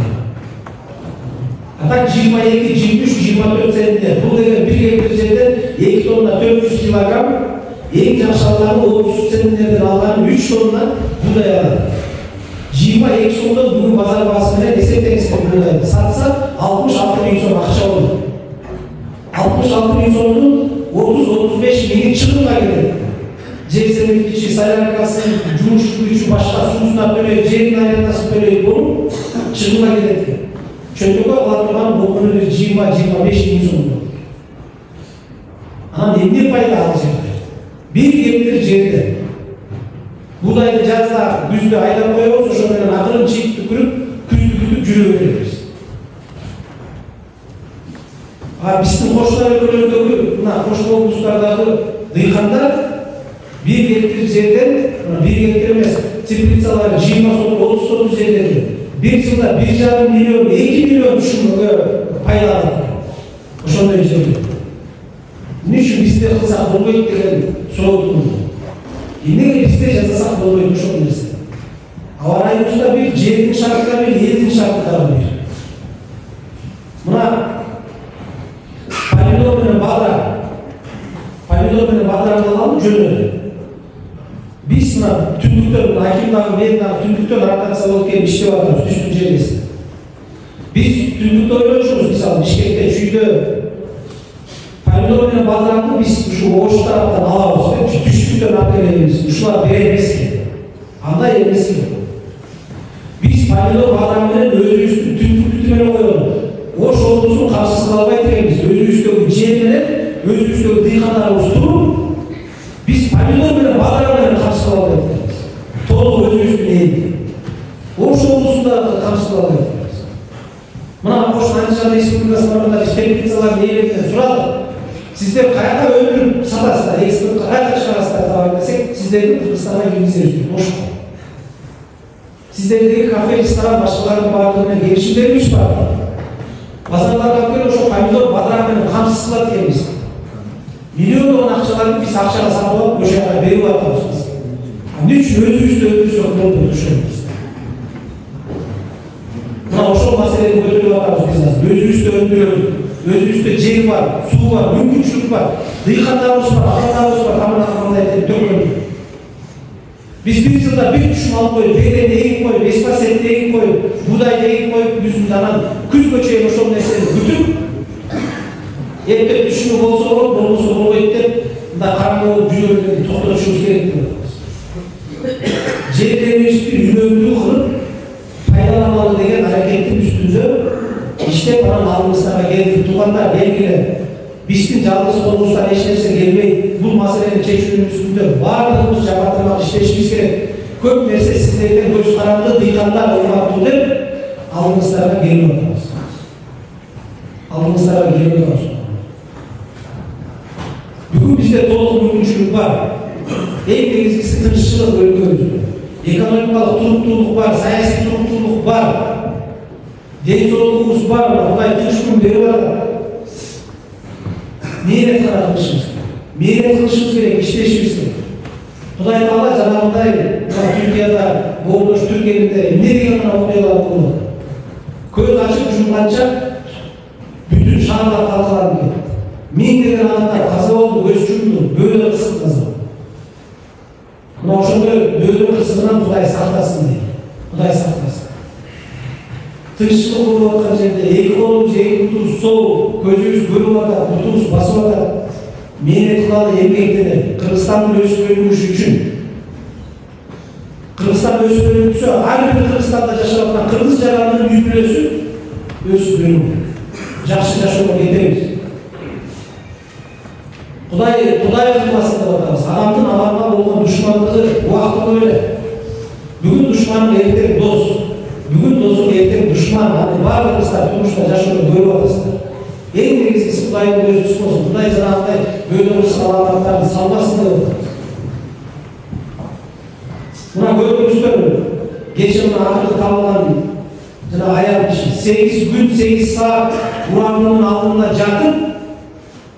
Так 22, 23, 24 центнер. Бул деген 1 гектар жерден 2 тонна 400 килограмм, эң жакшылары 30 центнерден алган 3 тонна будай алат. 22 сомдон бүгүн базар баасы менен эсептеңиздер будайды сатса 66 миң сом акча болот. 66 миң сомдун 30-35 миңи чыгымга келет. Жер сермиткичи, соляркасы, жумуш күчү, башка суусуна төлөйт, жердин арендасын төлөйт болуп чыгымга келет. Чөнтөгө ала турган бокуну 20-25 миң сом болот. Анан эмне пайда ал жерде? 1 гектар жерде будайды жазда, күздө айдап коебуз, ошол менен акырын чийип түкүрүп, күздү күтүп жүрө беребиз. Биздин Кошунай өлкөлөрдөгү, мына Кошун облустардагы дыйкандар 1 гектар жерден, 1 гектар эмес, теплицалар 20 соток, 30 соток жерлерде 1 жылда 1,5 миллион, 2 миллион түшүмгө пайда алат. Ошондой жерде. Эмне үчүн бизде кылсак болбойт деген суроо. Эмнеге бизде жасасак болбойт ошол нерсе? Аба райыбызда бир, жердин шарты да бир, элдин шарты да бир. Мына помидор менен бадыран алып жөнөдү. Биз мына түндүктөн, Акимдагы мен дагы түндүктөн ротация болуп келип иштеп атабыз түштүк жергесинде. Биз түндүктө ойлошубуз, мисалы Бишкекте, Чүйдө помидор менен бадыранды биз ушу ош тараптан алабыз деп, түштүктөн алып келебиз. Ушулар беребиз. Андай эмес. Биз помидор бадыран менен өзүбүздүн түндүктү менен коелу. Ош облусун камсыз кыла албайт экенбиз. Өзүбүздөгү жер менен, өзүбүздөгү дыйкандарыбыз туруп, биз помидор менен бадыран менен камсыз кыла албайт экенбиз. Толук өзүбүздүн элди. Ош облусунда камсыз кыла албайт экенбиз. Мына Кошун Андижан Республикасында биз теплицалардын ээлеринен сурадык. Сиздер каяка өндүрүп сатасыздар, экспортко каяка чыгарасыздар деп десек, сиздердин Кыргызстанга киргизебиз бош. Сиздердеги кафе, ресторан, башкалардын баардыгы менен келишимдерибиз бар. Базарларга келип ошо помидор бадыран менен камсыз кылат экенбиз. Миллиондогон акчаларды биз акчага сатып алып, ошол жака берип атабыз. Эмне үчүн өзүбүздү өндүрсөк болбойт ошондой. Мына ошол маселени көтөрүп атабыз биз. Өзүбүздү өндүрөлүк. Өзүбүздө жер бар, суу бар, мүмкүнчүлүк бар. Дыйкандарыбыз бар, аталарыбыз бар, тамыркандай деп төгөлдүк. Биз бир жылда бир түшүм алып коюп, бедени эгип коюп, эспасетти эгип коюп, будайды эгип коюп, күзүндө анан күзгө чейин ошол нерсени күтүп, эртең түшүмү болсо болот, болбосо болбойт деп, мындай караңгы болуп жүргөндөрдү токтотушубуз керек деп атабыз. Жерлерибизди үнөмдүү кылып, пайдаланалы деген аракеттин үстүндө иштеп анан алдыбыздарга келдик. Туугандар, белгиле, биздин жалгыз колубуздан эч нерсе келбейт. Бул маселени чечүүнүн үстүндө баардыгыбыз жапатырмак иштешибиз керек. Көп нерсе сиздерден көз каранды, дыйкандар урматтуу деп алдыбыздарга келип атабыз. Бүгүн бизде толук мүмкүнчүлүк бар. Эң негизгиси тынччылык өлкөбүздө. Ekonomikалык туруктуулук бар, саясий туруктуулук бар. Ден соолугубуз бар, Кудай тынч күн берип атат. Мээрет кылышыбыз керек. Мээрет кылышыбыз керек, иштешибиз керек. Кудай Таала жанагындай Түркияда, Болдош Түрк элинде эмне деген гана окуялар болот. Көз ачып жумганча бүтүн шаарлар талкаланып кетти. Миңдеген адамдар каза болду, көз жумду, бөөлө кысып каза болду. Мына ошондой бөөлө кысымынан Кудай сактасын дейт. Кудай сактасын. Тынччылык болуп аткан жерде эки колубуз, эки бутубуз сол, көзүбүз көрүп атат, бутубуз басып атат. Мээрет кылалы, эмгектенели. Кыргызстандын өскөнүшү үчүн. Кыргызстан өскөнүшү, ар бир Кыргызстанда жашап аткан кыргыз жаранынын үй бүлөсү өскөнү. Жакшы жашоого кетебиз. Кудай кылмасын деп атабыз. Адамдын адамга болгон душмандыгы убактылуу эле. Бүгүн душман, эртең дос. Бүгүн досуң, эртең душман. Аны баардыгыңыздар турмушта жашоодо көрүп атасыздар. Эң негизгиси Кудайдын көзү түшпөсүн. Кудай жанагындай бөөлөрүбүз аламаттарды салбасын деп атабыз. Мына көрдүңүздөр, кечээ мына акыркы табылган жана аял киши 8 күн 8 саат урамдын алдында жатып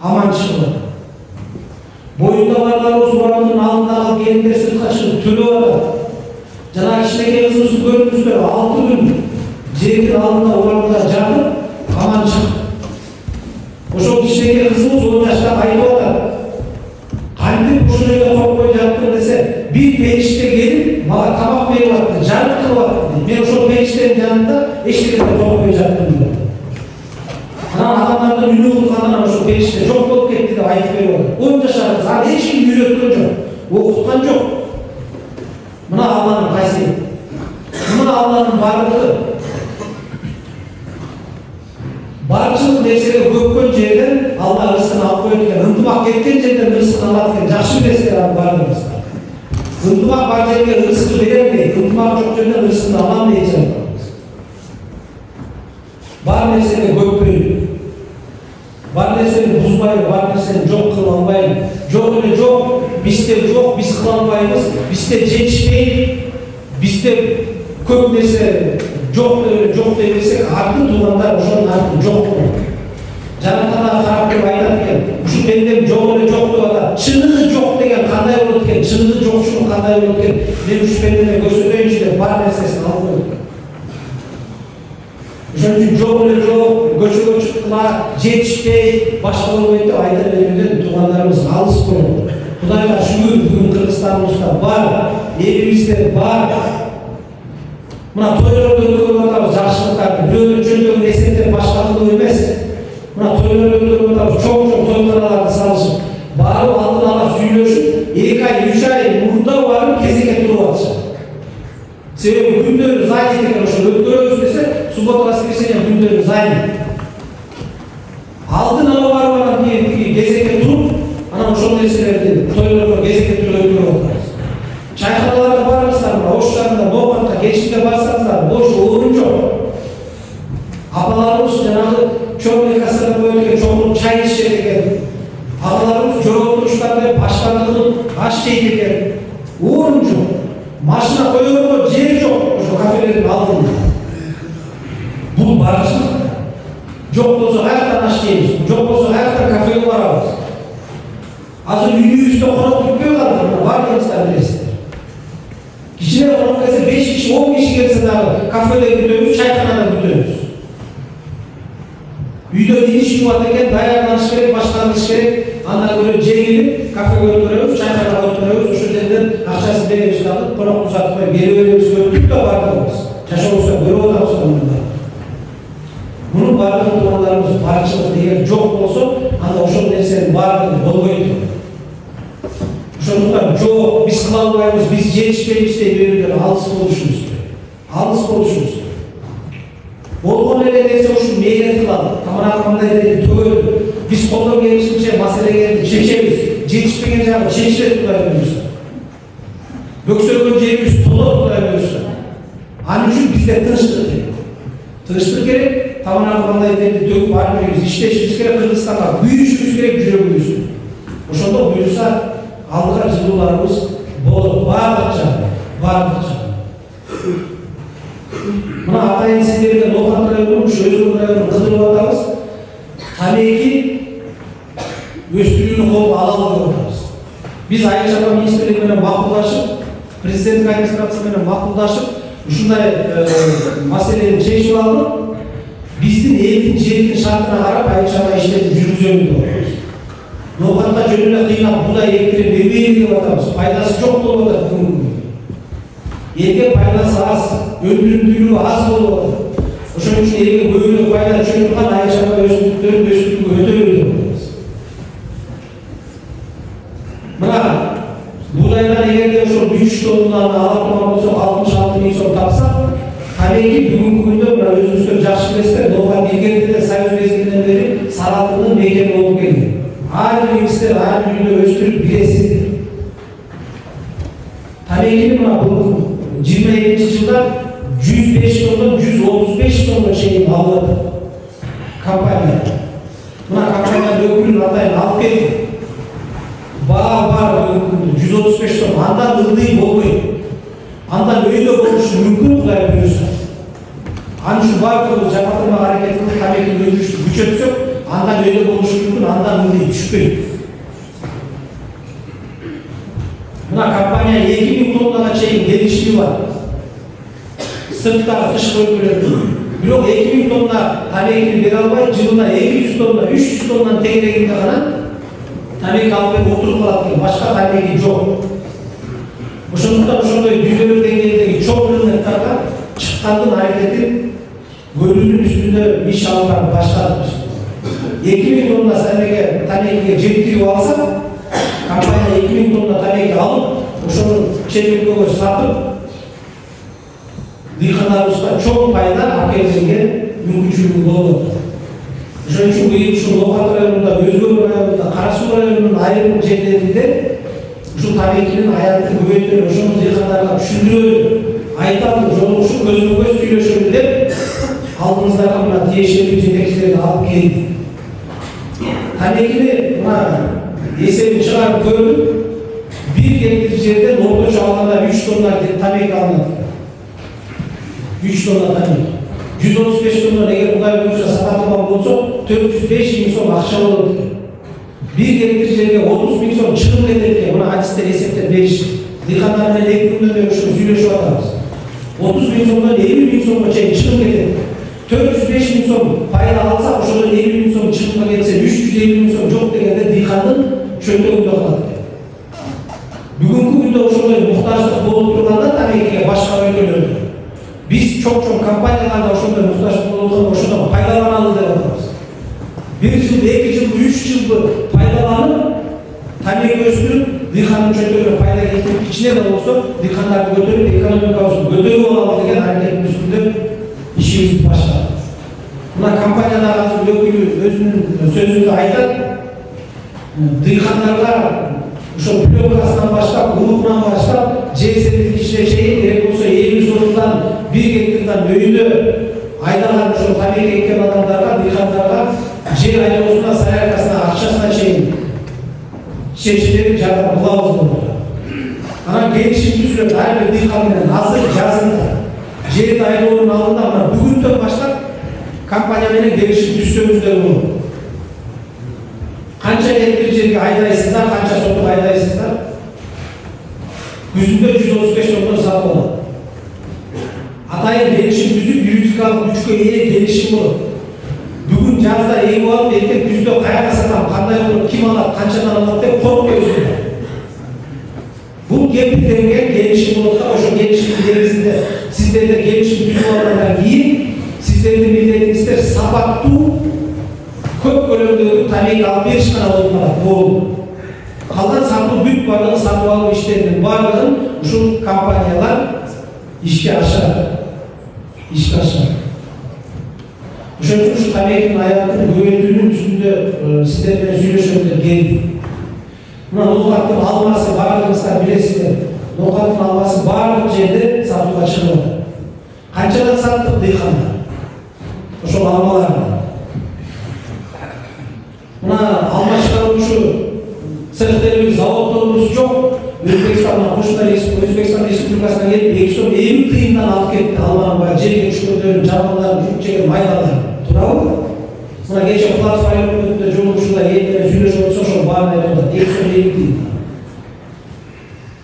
аман чыгып. Боюнда барларыбыз урамдын алдындагы келиндер сыртка чыгып төлөп атат. Жана кичинекей кызыбызды көрдүңүздөр, 6 күн жердин алдында урамда жатып аман чыгып. Ошол кичинекей кызыбыз 10 жашта айтып атат. Кантип ушул жерде коркпой жаттым десе, бир периште келип мага тамак берип атты, жарык кылып атты. Мен ошол периштенин жанында эчтекеде коркпой жаттым деп. Анан адамдардын үнү кылганынан ошол периште жок болуп кетти деп айтып берип атат. 10 жашар кыз, аны эч ким үйрөткөн жок, окуткан жок. Мына Алланын касиети. Мына Алланын бардыгы. Барчылык нерсеге көпкөн жерден Алла рызкын алып коет экен. Ынтымак кеткен жерден рызкын алат экен. Жакшы нерселер алып бардыңыз. Ынтымак бар жерге рызкы берем дейт. Ынтымак жок жерден рызкын алам дейт. Бар нерсеге көппөйлү. Бар нерсени бузбайлы, бар нерсени жок кыла албайлы. Жок эле жок, бизде жок, биз кыла албайбыз, бизде жетишпейт, бизде көп нерсе жок дей берсек, артын туугандар ошонун артын жок болот. Жаратканга карап туруп айтат экен, ушул пендем жок эле жок деп атат. Чыныгы жок деген кандай болот экен, чыныгы жокчулук кандай болот экен? Мен ушул пендени көрсөтөйүнчү деп бар нерсесин алып койдум. Ошон үчүн жок эле жок, көчөгө чыккыла, жетишпейт, башка болбойт деп айта берүүдөн туугандарыбыз алыс болот. Кудайга шүгүр, бүгүн Кыргызстаныбызда бар, элибизде бар. Мына тойлорду өткөрүп атабыз, жакшылыктарды, бирөөнүн жөндөгүн эсептеп башкалуу эмес. Мына тойлорду өткөрүп атабыз, чоң тойлордарды салышып, барып алдын ала сүйлөшүп, 2 ай, 3 ай мурда барып кезекке туруп атышат. Себеби күндөрү занят экен, ошо өткөрөбүз десе, суббота, воскресенье күндөрү занят. Алдын ала барып анан кезекке туруп, анан ошол нерселерди тойлорго кезекке туруп өткөрүп атабыз. Чайханаларга барыңыздар, Ош шаарында, Ноокатка, кечинде барсаңыздар, бош орун жок. Апаларыбыз жанагы чорный кассада коюп экен, чоңдук чай ичет экен. Апаларыбыз жоготуруштар деп аштарды кылып аш жейт экен. Орун жок. Машина коёго жер жок ошо кафелердин алдында. Бул барчылык. Жок болсо каяктан аш жейбиз, жок болсо каяктан кафеге барабыз. Азыр үйүбүздө конок бүтпөй калды, бардыгыңыздар билесиздер. Кичине конок келсе 5 киши, 10 киши келсе дагы кафеде күтөбүз, чайханада күтөбүз. Үйдө иш жумат экен, даярданыш керек, башка кылыш керек. Андан көрө жеңилип, кафеге өткөрөбүз, чайханага өткөрөбүз, ошол жерден акчасын беребиз дагы, конокту сатып коюп берип беребиз, өттүк да бардыгыбыз. Жашообузда көрүп атабыз мында. Мунун бардыгын туугандарыбыз барчылык деген жок болсо, анда ошол нерсенин бардыгы болбойт. Ошондуктан жок, биз кыла албайбыз, биз жетишпейбиз дей берүүдөн алыс болушубуз керек. Алыс болушубуз керек. Болгон эле нерсе ушул мээрет кылалы. Тамак кандай дейт, төгөлү. Биз колдон келишинче маселелерди чечебиз. Жетишпеген жагы чечилет, Кудай буйрса. Бөксөлгөн жерибиз толот, Кудай буйрса. Ал үчүн бизде тынчтык керек. Тынчтык керек, тамак кандай дейт, төгүп ар бирибиз иштешибиз керек, Кыргызстанга büyüşүбүз керек, жүрөгүбүз. Ошондо буйрса алдыга жылууларыбыз болот, баардык жагы. бардық мына атайын сіздерге Ноғат районының Өзгөн районын қыдырып атамыз, тамеки өстірүүнү колго алалы деп атабыз. Биз Айыл чарба министрлиги менен макулдашып, президенттик администрация менен макулдашып, ушундай маселени чечип алдык. Биздин элдин жердин шартына карап айыл чарба иштерин жүргүзөлү деп атабыз. Ноғатта жөн эле кыйнап будай эктирип бербейли деп атабыз. Пайдасы жок болуп атат бүгүнкү күндө. Элге пайдасы аз, өндүрүмдүүлүгү аз болуп атат. Ошон үчүн элге көбүрөөк пайда түшө турган айыл чарба өсүмдүктөрүн өстүрүүгө көтөрөлү деп атабыз. Мына буудайдан эгерде ошол 3 тоннаны ала турган болсок 66 миң сом тапсак, табиғи бүгүнкү күндө мына өзүңүздөр жакшы билесиздер, Ноғат илгерде Союз мезгилинен бери сары алтындын мекени болуп келген. Ар бириңиздер ар үйдө өстүрүп билесиздер. Табиғи мына бул 22-жылда 105 тоннадан 135 тонна чейин алып атат компания. Мына компания өкүлүн атайын алып келди. Бар бүгүнкү 135 тонна, андан ылдый болбойт. Андан өйдө болушу мүмкүн, Кудай буйруса. Анын үчүн бардыгыбыз жапатырмак аракет кылып тамекини өндүрүштү күчөтсөк, андан өйдө болушу мүмкүн, андан ылдый түшпөйт. Мына компания 2000 тоннага чейин келишими бар. Сырттагы тышкы өлкөлөрдө. Бирок 2000 тонна тамекини бере албай, жылына 200 тонна, 300 тоннанын тегерегинде гана тамеки алып берип отуруп калат экен, башка тамеки жок. Ошондуктан ошондой дүйнөлүк деңгээлдеги чоң рыноктарга чыккандын аракетин көрүүнүн үстүндө иш алып барып баштадык. 2000 тонна тамекиге жеткирип алсак, компания 2000 тонна тамеки алып, ошону чет өлкөгө сатып, дыйкандарыбызга чоң пайда акелгенге мүмкүнчүлүгү болуп атат. Ошон үчүн быйыл ушул Ноғат районунда, Өзгөн районунда, Кара Суу районунун айрым жерлеринде ушул тамекинин аянтын көбөйтөлү, ошону дыйкандарга түшүндүрөлү, айталы, жолугушуп көзмө-көз сүйлөшөлү деп алдыңыздарга мына тиешелүү жетекчилерди алып келди. Тамекини мына эсебин чыгарып көрдүк. 1 гектар жерден орточо алганда 3 тонна тамеки алынат. 3 тонна тамеки. 135 тонна эгер Кудай буйруса сатылган болсо 405 миң сом акча болот экен. 1 гектар жерге 30 миң сом чыгым кетет экен. Мына адистер эсептеп беришти. Дыйкандар менен 2 күндөн бери ушуну сүйлөшүп атабыз. 30 миң сомдон 50 миң сомго чейин чыгым кетет. 405 миң сом пайда алсак, ошодон 50 миң сом чыгымга кетсе 350 миң сом жок дегенде дыйкандын чөнтөгүндө калат экен. Бүгүнкү күндө ошондой муктаждык болуп турганда тамекиге башка өлкөлөрдө биз чоң компанияларда ошондой муктаждык болуп турганда ошондон пайдаланалы деп атабыз. 1 жыл, 2 жыл, 3 жылды пайдаланып, тамеки өстүрүп, дыйкандын чөнтөгүнө пайда келтирип, ичине да болсо дыйкандарды көтөрүп, экономикабызды көтөрүп алалы деген аракеттин үстүндө ишибизди баштадык. Мына компаниядагы азыр өкүлү өзүнүн сөзүндө айтат, дыйкандарга ошол пленкасынан баштап, улугунан баштап, жер сериктигичине чейин керек болсо 50 сотундан 1 гектардан өйдө айдаган ошол тамеки эккен адамдарга, дыйкандарга жер айдоосуна, саяркасына, акчасына чейин чечилери жардам кылабыз деп атат. Анан келишим түзүлөт ар бир дыйкан менен азыр жазында жерди айдоонун алдында мына бүгүндөн баштап компания менен келишим түзсөңүздөр болот. Канча гектар жерге айдайсыздар, канча сотуга айдайсыздар? Күзүндө 135 тонна сатып алат. Атайын келишим түзүп, юридикалык күчкө ээ келишим болот. Бүгүн жазда эгип алып, эртең күздө каяка сатам, кандай болот, ким алат, канчадан алат деп коркпойсуздар. Бул кепилденген келишим болот да, ошо келишимдин негизинде сиздерде келишим түзүп алгандан кийин сиздердин милдетиңиздер сапаттуу көп көлөмдөгү тамеки алып бериш гана болуп калат. Болду. Калган сатуу бүт бардыгы сатып алуу иштеринин бардыгын ушул компаниялар ишке ашат. Ошон үчүн ушу тамекинин аянтын көбөйтүүнүн үстүндө сиздер менен сүйлөшөм деп келдик. Мына Ноғаттын алмасы бардыгыңыздар билесиздер. Ноғаттын алмасы бардык жерде сатууга чыгып атат. Канчадан саттык дыйкандар? Ошол алмаларды. Мына алма чыгаруучу цехтерибиз, заводдорубуз жок. Өзбекстан Республикасы республикасына келип 250 тыйындан алып кетти алманын баягы жерге түшкөндөрүн, жабылгандарын, жуп жеген майдаларын. Туурабы? Мына кече Кулатов район өкмөтүндө жолугушуулар элдер сүйлөшүп отурса ошол бааны айтып атат 250 тыйын.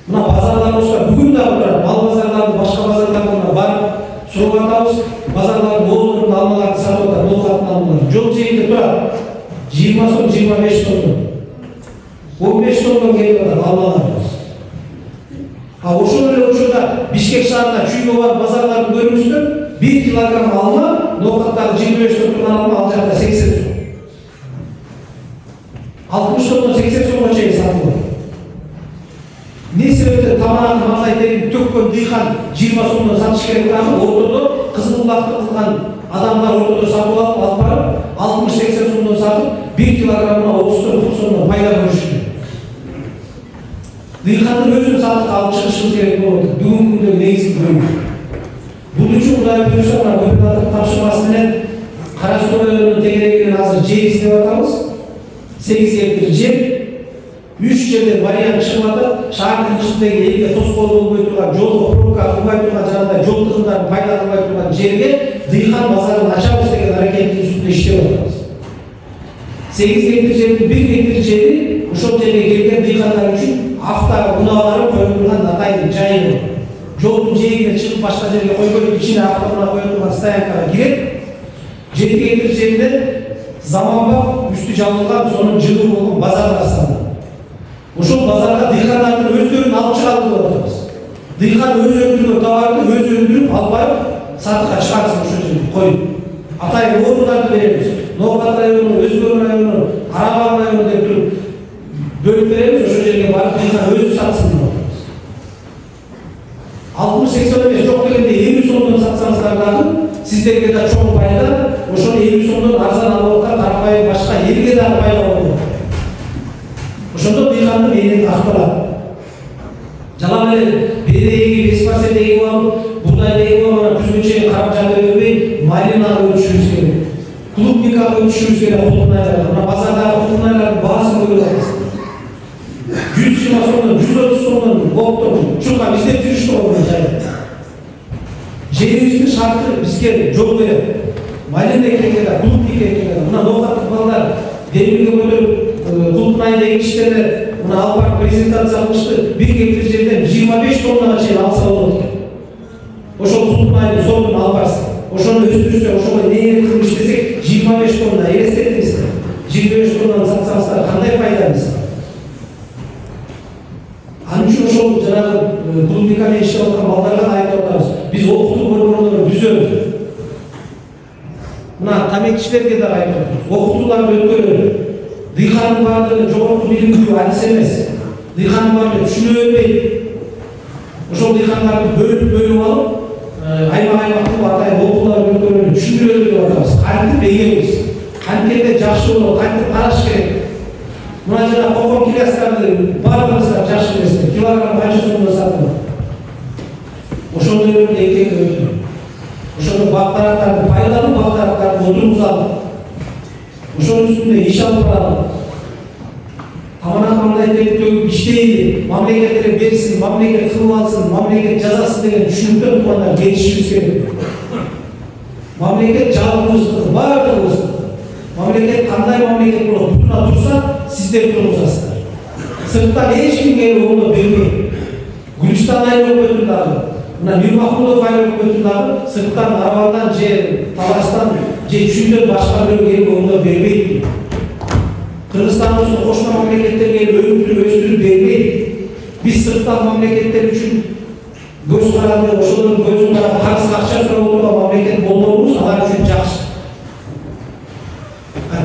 Мына базарлар болса бүгүн дагы турат. Мал базарлары, башка базарларына барып сурап атабыз. Базарлардын боздорун алмаларды сатып атат, ноокаттын алмалары. Жол жээгинде турат. 20 сом, 25 сомдон. 15 сомдон келип атат алмаларыбыз. Ошол эле учурда Бишкек шаарына чүйгө барып базарларды көрүңүздөр. 1 килограмм алма, ноокаттагы 25 сом турган алма ал жакта 80 сом. 60 сомдон 80 сомго чейин сатылат. Не себептен тамағын мазай теріп төккен дыйхан 20 сомдан сатыш керек дагы ортодо кызылбулакты кылган адамдар ортодо сатып алып барып 60-80 сомдан сатып 1 килограммына 30-40 сомдан пайда көрүшүшү. Дыйхандын өзүн сатып алып чыгышыбыз керек болот. Бүгүнкү күндө негизги бөлүк. Бул үчүн Кудай буйруса мына губернатор тапшырмасы менен Кара Суу районунун тегерегинен азыр жер издеп атабыз. 8 гектар жер. 3 жерден вариант чыгып атат. Шаардын ичиндеги элге тоскоол болбой турган, жолго пробка кылбай турган, жанагындай жол тыгындарын пайда кылбай турган жерге дыйхан базарын ачабыз деген аракеттин үстүндө иштеп атабыз. 8 гектар жердин 1 гектар жери ошол жерге келген дыйхандар үчүн автоунаалары коюп турган натайдын жайы бар. Жолдун жээгине чыгып башка жерге койбой ичине автоунаа коюп турган стоянкага кирет. 7 гектар жеринде заманбап үстү жабылган, сонун жылуу болгон базар астында. Ошол базарга дыйхандардын өздөрүн алып чыгалы деп атабыз. Дыйхан өз өндүргөн товарды өз өндүрүп алып барып сатыкка чыгарсын ошол жерге коюп. Атайын орундарды беребиз. Ноокат району, Өзгөн району, Карабан району деп туруп бөлүп беребиз. Ошол жерге барып дыйхан өзү сатсын деп атабыз. 60-80 эмес, жок дегенде 50 сомдон сатсаңыздар дагы сиздерге да чоң пайда. Ошол 50 сомдон арзан алып аткан карапайым башка элге дагы пайда болот. Ошондо дыйхандын мээнети акталат. Жалаң эле бедеги, беспасет эгип алып, бурдай эгип алып, күзгө чейин карап жата бербей, малинага өтүшүбүз керек. Клубникага өтүшүбүз керек култунайларга. Мына базардагы култунайлардын баасын көрүп атабыз. 120 сомдон, 130 сомдон оптон чуркап издеп жүрүштү го мына жайда. Жерибиздин шарты бизге жол берет. Малина экенге да, клубник экенге да. Мына ноокаттык балдар демирге көтөрүп Култунай деген иштерде мына алып барып презентация кылышты. 1 гектар жерден 25 тоннага чейин алса болот экен. Ошол култунайдын сортун алып барсак, ошону өстүрсөк, ошого энергия кылып иштесек 25 тонна элестеттиңизби? 25 тоннаны сатсаңыздар кандай пайда мисалы? Анын үчүн ошол жанагы клубника менен иштеп аткан балдарга да айтып атабыз. Биз окутуу борборлорун түзөбүз. Мына тамекичилерге да айтып атабыз. Окутууларды өткөрөлү. Дыйхандын баардыгы жогорку билимдүү адис эмес. Дыйхандын баардыгы түшүнө бербейт. Ошол дыйхандарды бөлүп алып, аймак кылып атайын окуулар өткөрүлүп түшүндүрөлү деп атабыз. Кантип эгебиз, канткенде жакшы болот, кантип караш керек. Мына жана кокон киласкарды баардыгыңыздар жакшы билесиздер. Килограмм канча сомдон сатылат? Ошондой эле экенге өтүп. Ошондо бактарактарды пайдаланып, бактарактарды отургузалып. Ошонун үстүндө иш алып баралы. Аманат төгүп иштейли, мамлекетке берсин, мамлекет кылып алсын, мамлекет жазасын деген түшүнүктөн туугандар келишибиз керек. Мамлекет жалпыбыздыкы, баардыгыбыздыкы. Мамлекет кандай мамлекет болот? Бутуна турса, сиздер тургузасыздар. Сырттан эч ким келип оңдоп бербейт. Гүлстан аэропортундагы, мына Мирмахмудов аэропортундагы сырттан Арабандан же Таластан же Чүйдөн башка бирөө келип оңдоп бербейт. Кыргызстандын кошмо мамлекеттерге өнүктүрүп өстүрүп бербейт. Биз сырттан мамлекеттер үчүн көз каранды, ошолордун көзүн карап карыз акча сурап отурган мамлекет болмогубуз алар үчүн жакшы.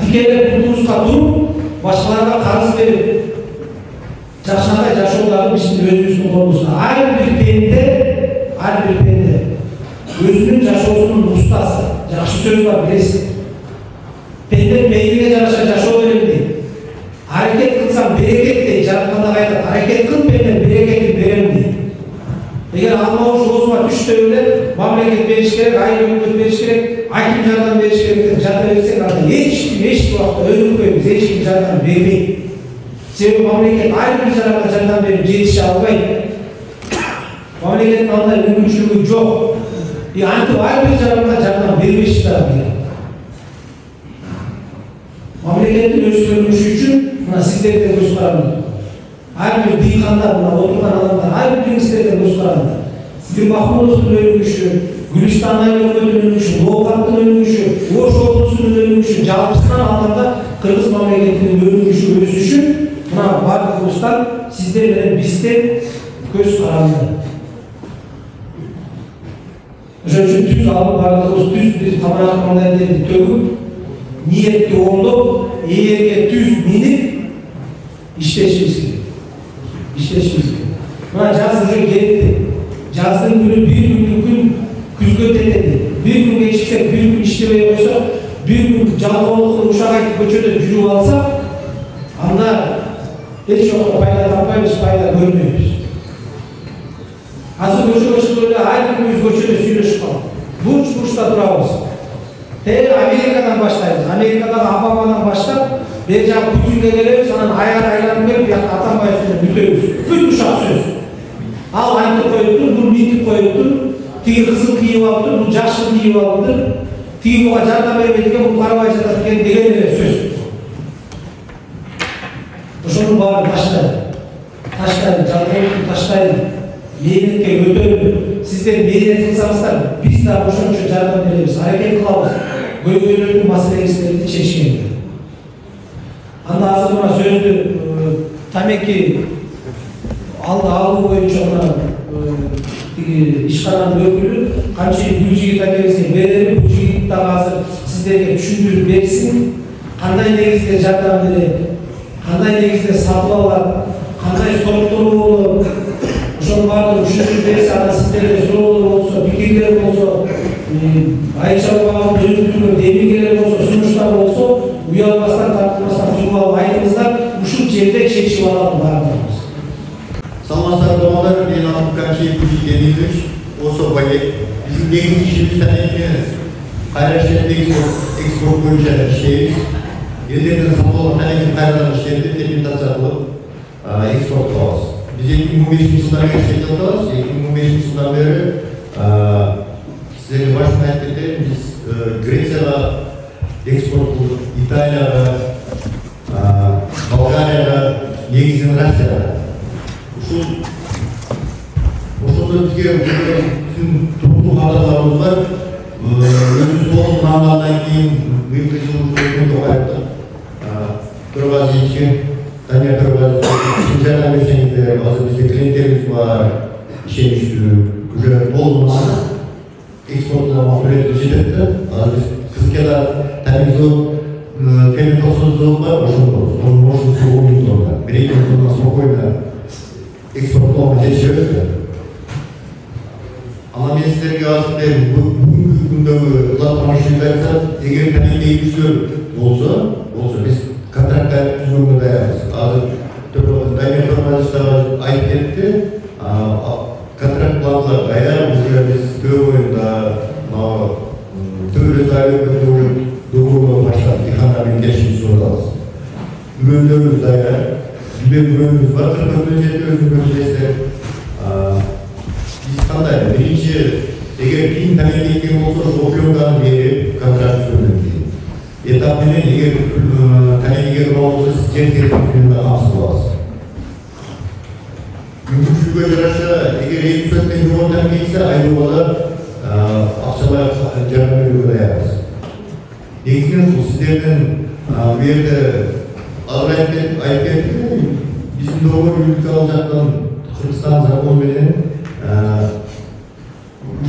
Тикелеп бутубузга туруп, башкаларга карыз берип, жакшынакай жашоодагы биздин өзүбүздүн колубузда. Ар бир пенде өзүнүн жашоосунун устасы. Жакшы сөз бар, билесиз. Пенде мейилине жараша жашоо керек дейт. Аракет кылсаң берекет дейт. Жаратканда айтат, аракет кыл, пенде берекетин берем дейт. Эгер алмауыш оозума түштө эле мамлекет бериш керек, айыл өкмөт бериш керек, аким жардам бериш керек деп жата берсек, анда эч убакта өнүкпөйбүз, эч ким жардам бербейт. Себеби мамлекет ар бир жаранга жардам берип жетише албайт. Mamleketin андай mümkünçülüğü yok. Antip her bir tarafına candan bir tarafı. Mamleketin ösürülmüşü için buna sizler de göz kararlı. Her bir diykanlar, buna oturan adamlar, her bir sizler de göz kararlı. Sizin Mahmudov'un ölmüşü, Gülistan'ın ölmüşü, Doğukan'ın ölmüşü, Oğuz Ordusu'nun ölmüşü, Cavapsı'ndan anlamda Kırgız Mamleketi'nin ölmüşü, özüşü buna varlık olsan sizlerle bizde göz kararlı. Onun için düz alıp varlık düz bir tamamen tövüp niyetli oldu, eğerge düz minip işleşimiz gibi. İşleşimiz gibi. Buna cazlıca geldi. Cazlığın günü bir gün küzgöt edildi. Bir gün geçsek, bir gün işlemeye olsa, bir gün canlılıklı uşağa gidip göçöde yürüyüp alsa, anlar hiç yok payda tapmayız, payda görmüyoruz. Hazır göçü böyle her gün göçöde söyleşip kaldı. Burçta duramız. Amerika'dan başlayız. Amerika'dan Almanya'dan başlar. Beycan Putin'e geliyor, sana ayarını verip atan bayısını bütüyoruz. Bütün uşak söz. Al antip koyuptur, bu mitik koyuptur. Tigi kızıl kiyip alıptır, bu yaşlı kiyip alıptır. Tigi buğa jarda vermedikken bu karabaycada degen söz. Şunun bağırı taşlayın, canlılıklı taşlayın. Medeniyetke götürün. Sizler medeniyet kılsanızlar, biz daha boşun için jardan veririz. Hareket kılavuz. Göğünün meselelerini çeşmeyin. Anda hazır buna sözlü, tabii ki algı boyunca ona işgalan öykülü, kançı bu jigit akevesine verelim, bu jigit daha hazır sizlerge düşündürüp versin. Kanday negizde jardan verir, kanday negizde satıp alır, kanday sorumluluğu olur. Şunun vardır, düşündürüp verirse, sizlerge sorumluluğu olsa, fikirler olsa, Ayşe'nin dönüntülü demirgeler olsa, sunuşlar olsa, uyalmasından, tartılmasından, turmalı aydınızlar, uşun cevde çekişi alalım vardır.
Salmaslar doğalar bir anlık bir denilmiş, olsa bayek. Bizim deniz işimiz tanıyabiliriz. Hayraşlar'da eksport boyunca işleyiz. Yerlerden satı olan tanıyabilir hayradan işlerinde temin tasarılıp eksport kılavuz. Biz 2015 yıldan geçtik yıldayız. 2015 yıldan beri sizlerin baş mühendisleri biz Gresya'da eksport kıldık, İtalya'da, Bulgarya'da, negizin Rusya'da. Oşunda bizge bizim tutukluk hatalarımız var. Özümüz olun namlardan keyin büyük kışılmışlığı koyuyorlar. Turbazi için, Tanya Turbazi için içeriden verseniz de bazı bizde klientlerimiz var, işe düştü, ücret olmaz. Eksportlama üretimi şiddetli. Biz Kızılya'da televizyon kendi toksuzluğum var, onun boşluğu olmuyor orada. Bir iki yıldan spokojno eksportlama geçiyoruz. Ama ben sizlerge yazıp derim, bugünkü gündeki uzatmaşıylarsa eğer temelli güçlü olsa biz kontratlar düzgünde dayarız. Hazır Daimler Tormazı'da ayıp etti, kontrat planlar dayar, biz köy oyunda tüm özellikle doğru başladı, İlhanlar'ın geçmişi sorarız. Güvenliğimiz dayar, bir güvenliğimiz var, kırmızı özgürlüğümüzde biz kanday, birinci, eğer bin temelli kim olsa okuyondan beri kontrat sürülür. Etap bilen eğer temelli kim olsa jet terifinde hamsı var. Gümrük şubacılarsa eğer eğer üstünden yoldan geçse ayrı olarak akşamlar canlı yolda yaparız. Negizden sizlerden bir yerde ayıp etti, bizim doğru ülke alacaktan Kırgızstan zakon bilen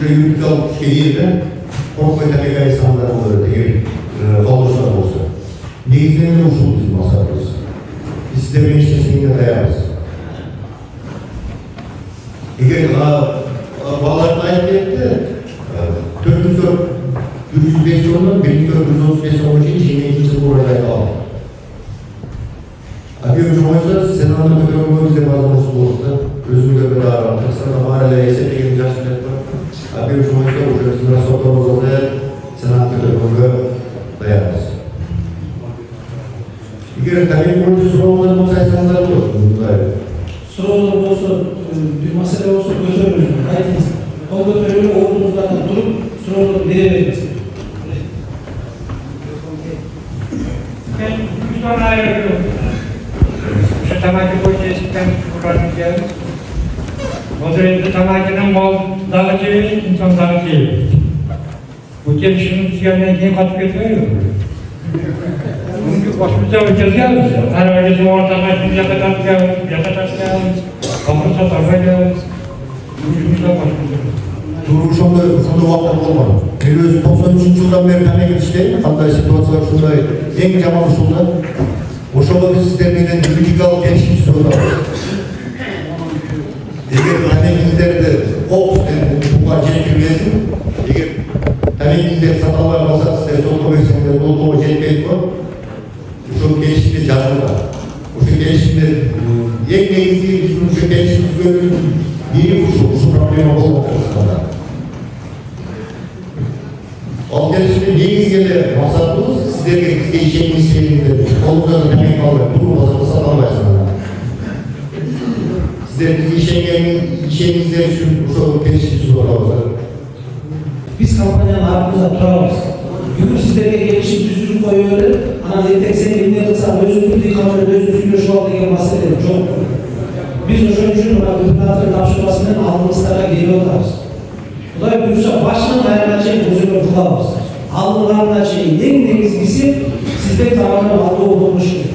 ülke alıp şehirde korkmayı tekrar insanlar olur eğer kalırsa olsa. Negizden de usul bizim masarımız. Biz sizlerin işlesini dayarız. Eğer bağlarına ayıp etti, 405 yılında 1435 yılında için ikinci buradaydı aldı. Abi Cumhurbaşkanı Senat'ın ödülümüzde bazı nasıl oldu? Özümüzde bir daha vardı. Sana mağarada esete gelince açıklık var. Abi Cumhurbaşkanı hocasına sokağımızda Senat'ın ödülümüzde dayarız. Bir kere tabii boyunca sorumluların olsa insanlar olur.
Sorumlular olsa, bir mesele olsa götürürüz. айтыңыз. Ол көтеріліп орныңыздан тұрып, сұрауларды бере беріңіз.
Тамаки бойынша естен құратын келді. Осы енді тамакінің малдағы жебе, инсандағы жебе. Bu gelişimin üzerine niye katkı ediyor? Çünkü başımızda öteceğiz. Her öyle ortada şimdi yakacağız. Kapırsa tarlayacağız. Ucumuzda başımızda.
Duruşumda vakit olmadı. Ben 93 yıldan beri tanık işteyim. Hatta situasyon şunda en yaman şunda. O şoları sistemiyle politikal gelişim istiyorlar. Eğer tanıkizlerde bu parçayı kirlesin, eğer tanıkizler satalar olsa size son komisyonda olduğu жетпейді ма? Ошол келишимде жазылган. Ошол келишимде эң негизги биздин ошо келишим түзгөнүн бири ушул проблема болуп жатат. Ал келишимдин негизги эле максатыбыз сиздерге бизге ишенгиңиздер, колуңуздан тамак алып туруп сата албайсыңар. Сиздер бизге ишенгиңиздер үчүн ошол келишимди түзүп атабыз.
Biz kampanyanın ardımızda turabız. Bugün sizlerge gelişim düzgün koyuyorlar. Ana dedik sen eline kılsan özünü değil kamerada özünü sürüyor şu an diye bahsedelim. Çok. Biz o için gubernatörün tapşırmasının alınmışlara geliyorlar. Bu da buyursa başının ayarlanacak özünü kılavuz. Alınlarınacak en negizgisi sizler tamamen aldığı olmuştur.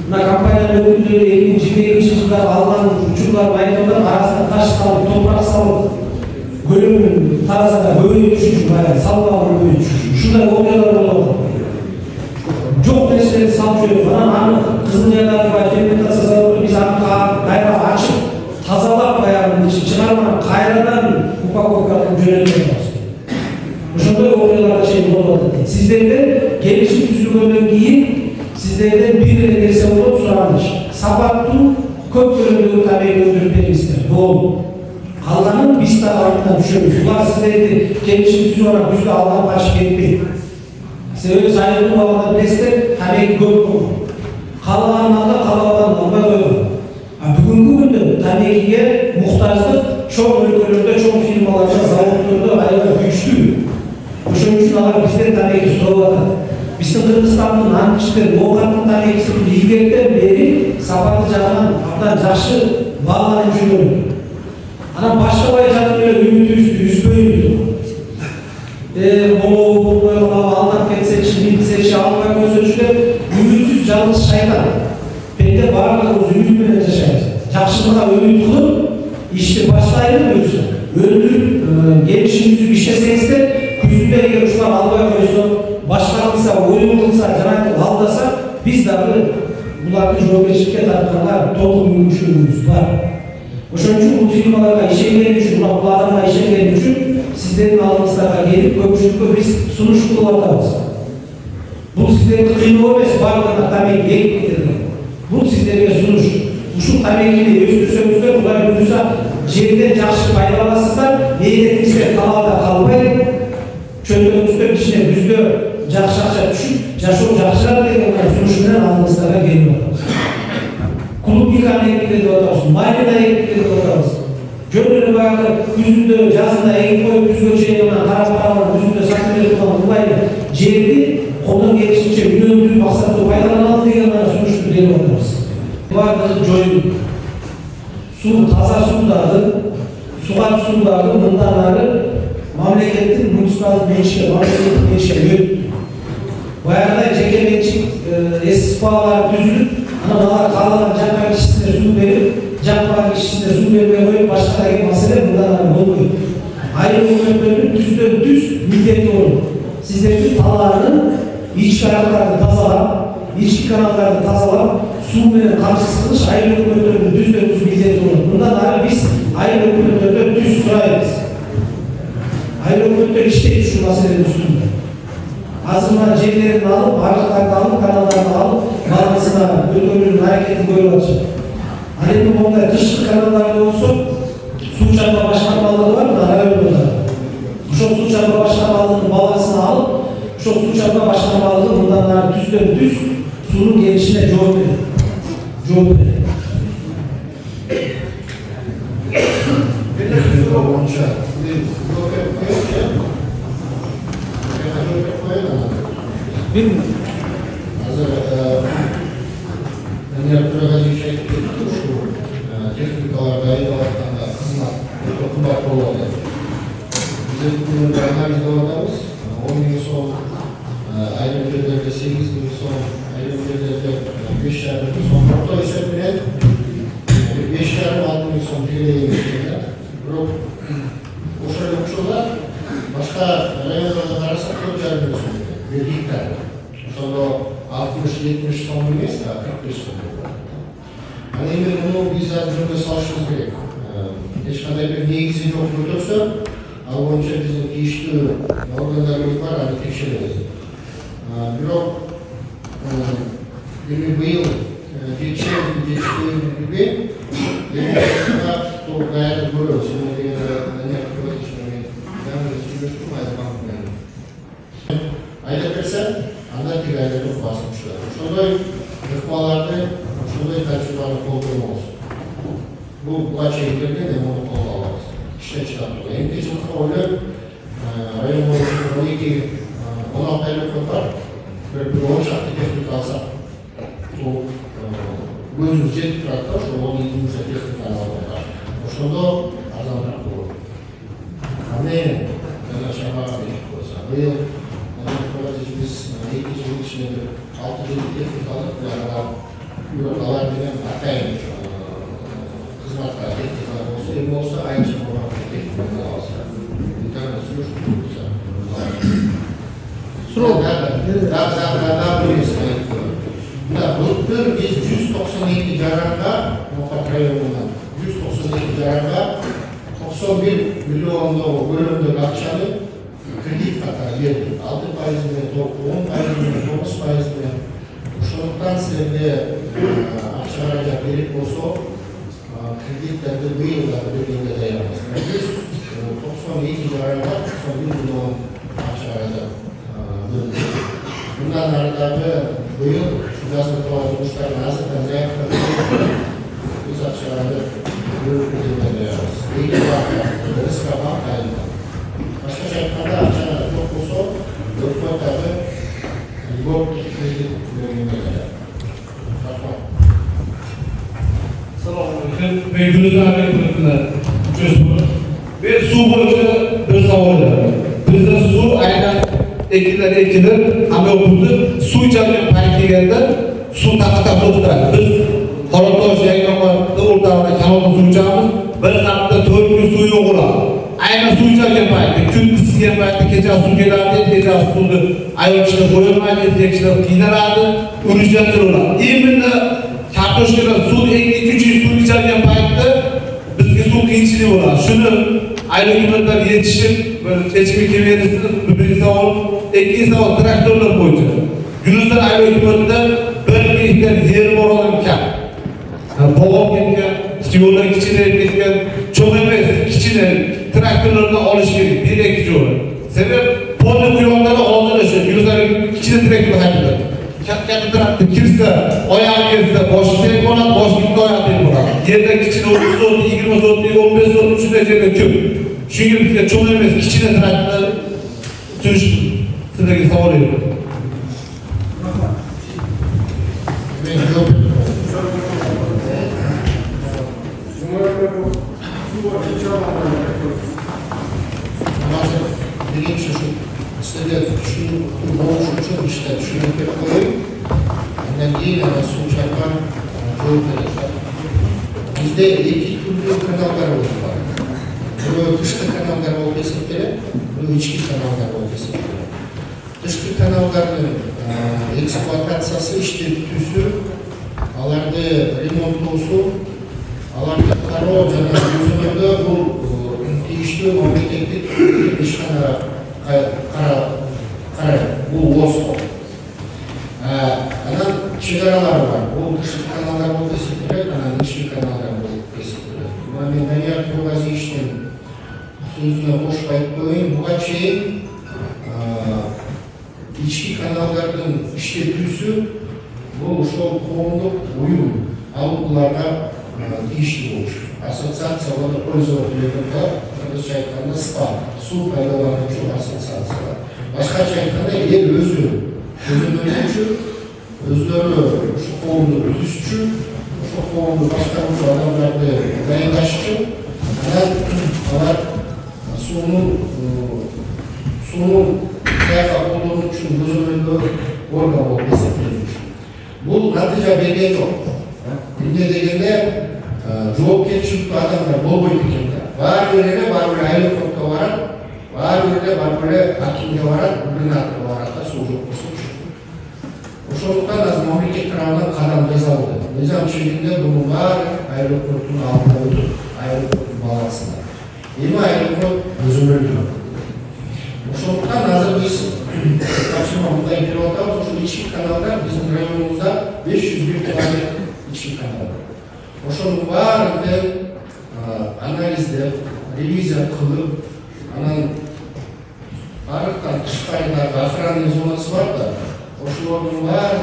Buna kampanyanın ödülleri 50. yıllar alınan uçurlar, mayınlar arasında taş salıp, toprak salıp bölümün tarafında böyle düşüşü var, sallanma böyle düşüşü. Şurada olaylar olmalı. Çok meseleleri salçıyor. Bana kızın yerleri var, cennet tasarrufu biz gayra açıp, tazalap ayarının için çıkarmadan kayradan ufak yönetmeye Şurada olaylarda olmalı. Sizlerden gelişim düzgünlüğünden giyin, sizlerden bir edese olup soranmış. Sabahtu köp bölümlüğü tabi öldürüp ister. Doğru. Allah'ın biz tarafından düşürmüş. Bunlar sizleri gelişim düzgün olarak bizde Allah'ın başı gelmeyi. Sebebi sayıldığı alanda bilesler, tabi köp olur. Kalanlarda kalanlarda böyle. Bugünkü günde tabiiye muhtaçlık çok ülkelerde, çok firmalarda, zavodlarda ayağına güçlü. Şunun için Allah bizden tabiiye sorular. Bizim Kırgızistan'ın hangiçleri, Oğan'ın tabiiyesinin ilgilerden beri sapatı canından hatta yaşı bağlanın cümleli. Ana başka bayacağının öyle ümidi üstü, yüz böyleydi. Bolu, aldan ketsek, bilsek, almaya gözücüler, ümitsiz, yalnız şeytan. Ben de bağırlık ümit menece şeytan. Yakşılığa ümit kılıp, işte başlayalım diyorsun. Öldürüp, gelişimizi işleseniz küzünde eğer uçlar almaya koysun, başkanlıksa, oyun kılsa, canayet aldasa, biz de bunlarda Cumhurbaşkanı tarafından toplum mümkünlüğümüz var. Onun için bu firmalarla işe geldiği için, bu adamla işe geldiği için sizlerin alınızlara gelip köpüşlükle biz sunuşlu olamadığımız. Bu sizlerin kıyma olmaz, varlığına tabii gereklidir. Bu sizlere sunuş. Uşul tabiiyle östürsönüzler, bunları görürse жерden жақсы пайдаланасыздар, ниетіңізге қалада қалмай, чөлдеріңізде ішіне күзде жақсы ақша түсіп, жашау жақсырақ деген sunuşundan алдыңыздарға келіп отырмыз. Клубниканы егіп деп отырмыз, майына егіп деп отырмыз. Жөніне баяғы күзінде, жазында егіп қойып, күзге шейін қарап-қарап, күзінде сатып беріп тұрған бұлай жерді қолдан келісінше үнемді мақсатты пайдаланады деген sunuşты деп отырмыз. Барлығы жойылды. Su, taza suları, suat suları bunları memleketin munisipal menşe, memleketin menşe yönetti. Bayağı jeke menşik espalar düzülüp, analar kalan jakkan kişisine su verip, jakkan kişisine su vermeye koyup başka bir mesele bunlar olmuyor. Ayrı hükümetlerin düzden düz milleti olur. Sizlerin talarının iç karaklarını tazalar, İçki kanallarını tazalam, su ve kamsız kılış ayrı hükümetlerin düzden düz milleti olur. Bundan daha biz ayrı hükümetlerden düz surayız. Ayrı hükümetler işte şu meselenin üstünde. Azından cerlerini alıp, harcılarını alıp, kanallarını alıp, bağlısına, bölümünün hareketini böyle olacak. Hani bu onda dışkı kanallarda olsun, su çarpma başkanlığı var mı? Daha öyle olur. Şu su çarpma başkanlığının bağlısını alıp, şu su çarpma başkanlığı bundan daha düzden düz, sunun gelişine cevap verir. Cevap verir. Bilmiyorum.
Hazır Türkiye'de şu teknikalarda yayınlanan kısımlar okunmak olmalı. Bizim bunun analizde oradayız. 10 gün son ayrı ülkelerde 8 gün son ayrı ülkelerde 5 gün son orta hesaplayın. 5,5-6 gün son TL'ye geçtiğinde o şöyle uçuyorlar. Başka rayonlarda arasında 4,5 gün son bir hektar. Sonra 60-70 son bir mes, 45 son. Hani bunu biz azıcık savaşımız gerek. Eşkanda bir negizini okudursa, alınca bizim işli organlarımız var, hani tekşiririz. Biro, bir yıl geçtiği gibi, benim aslında çok gayet görüyoruz. Şimdi ne yapıyoruz şimdi? Ben de sürüştüm ayda bakmıyorum. Ayda persen, anlattık ayda çok basmışlar. Şurada rıkmalarda, şurada tecrübeleri kolduğum olsun. Bu açıklıkta ne onu kullanırız. İşte çıkartıyor. En küçük rolü rayon boyunca 16 aylık var. Bir 10 şartlı teknik alsak. Bu gözümüzce tekrar şu 17. teknik alsak. O şurada azalmak olur. Amin. Ben aşağıma bir koysa. Bu yıl biz eğitim yıl içinde 6. teknik alıp yurtlar bilen atayım. Kızmaklar teknikler olsa, ev olsa aynı şey olmak teknikler olsa. Bir tane sürüş kurulsa. Daha böylesi. Biz 192 caranda, Mokat rayonundan 192 caranda 91 milyonda o bölümde akçanı kredi kadar verdi. 6%, 10%, 9%. Şundan sende akçalarca verip olsa kreditlerde bu yıllarda bölümde dayanmaz. 192 caranda 91 milyon akçalarca bölümde. Bundan arada bu yıl Şurasını kullanılmışlar, nazırdan zayıfladı. Biz akçalarda bölümde dayanmaz. İyi bakma, risk yapmak dayanmaz. Başka şartlarda akçalarda çok olsa, dörtme tabi Libor kredi bölümünde dayanmaz.
Selamünaleyküm. Ben Gülüzar Bey'in çözümü. Ve su boyunca bir savun var. Bizde su aynen ekilir. Ama burada su içerken payı geldi. Su takata tuttular. Biz Horatoş yayınlamakta orada kanalda su içeriz. Bir hafta 4 gün su yok ola. Aynen su içerken payı. Gün kısıken payı gece su geldi. Gece suyu ayol içine koyulmaydı. Erkekler kıynalardı. Ürüşenler ola. İyiminde kartoşkalar su ekli su içerken payı bizge su kıyınçılığı ola. Şunu ayol hükümetler yetişip böyle seçimi kemiyerisiniz. Bir savun, iki savun traktörler boyunca. Günüzden ayol hükümetler böyle ihtiyaç yeri var olan kan. Boğum ketken, yollar kiçine ketken, çok emez, kiçine traktörlerden alış gerek, bir ekici olur. Sebep, polu kuyonları aldırışı, Günüzden kiçine traktör hayatı. Katı traktör kirse, ayağı kirse, boş tek olan, boş gitti ayağı tek olan. Yerden kiçine 30 soğutlu, 20 soğutlu, 15 soğutlu, 3 derece tüm. Çünkü bizde çok emez, kiçine traktörler sürüş, sizdeki sağlıyor.
Birinci şu istediği şunu boğuşucu işte şunu koyup ondan değil ama su çarpan çok önemli. Bizde iki türlü kanallar var. Bu dışkı kanallar olduğu sektörü, bu içki kanallar olduğu sektörü. Dışkı kanalların eksploatasyası işte tüsü, alarda remontlusu, alarda karo cana bu değişti o meteklik işkana kara bu Vosto. Anan çıgaralar var. Bu dışkı kanallar olduğu sektörü, anan içki kanallar olduğu sektörü. Ben medeniyet programı işten sözüne hoş koyayım. Bu şeyin içki kanallarının işletüsü bu şu konuluk uyum alıplarda değişti olmuş. Asosiyasyonlarda производителерinde
kırgızca aytkanda SPA, su пайдалануучу ассоциациялар. Башкача айтканда эл өзүнчү өздөрү ушу коомду түзүшчү, ошол коомду башкаруучу адамдарды дайындашчу, анан алар суунун каяка колдонуу үчүн көзөмөлдөө орган болуп эсептелинчү. Бул натыйжа берген жок. Эмне дегенде жоопкерчиликтүү адамдар болбойт экен да. Баары бир аэропортко барат, баары бир акимге барат, губернаторго барат да, суу жок болсо. Ошондуктан азыр мамлекет тарабынан кадам жасалды. Мыйзам чегинде бунун баары аэропорттун алдына өтүп, аэропорттун балансында. Эми аэропорт көзөмөлдүү. Ошондуктан азыр биз тапшырма мындай берип атабыз, ошо ички каналдар биздин районубузда 501 километр ички канал бар. Ошонун баарын анализдеп, ревизия кылып, анан арыктан тышкарыдагы охранный зонасы бар да, ошолордун баарын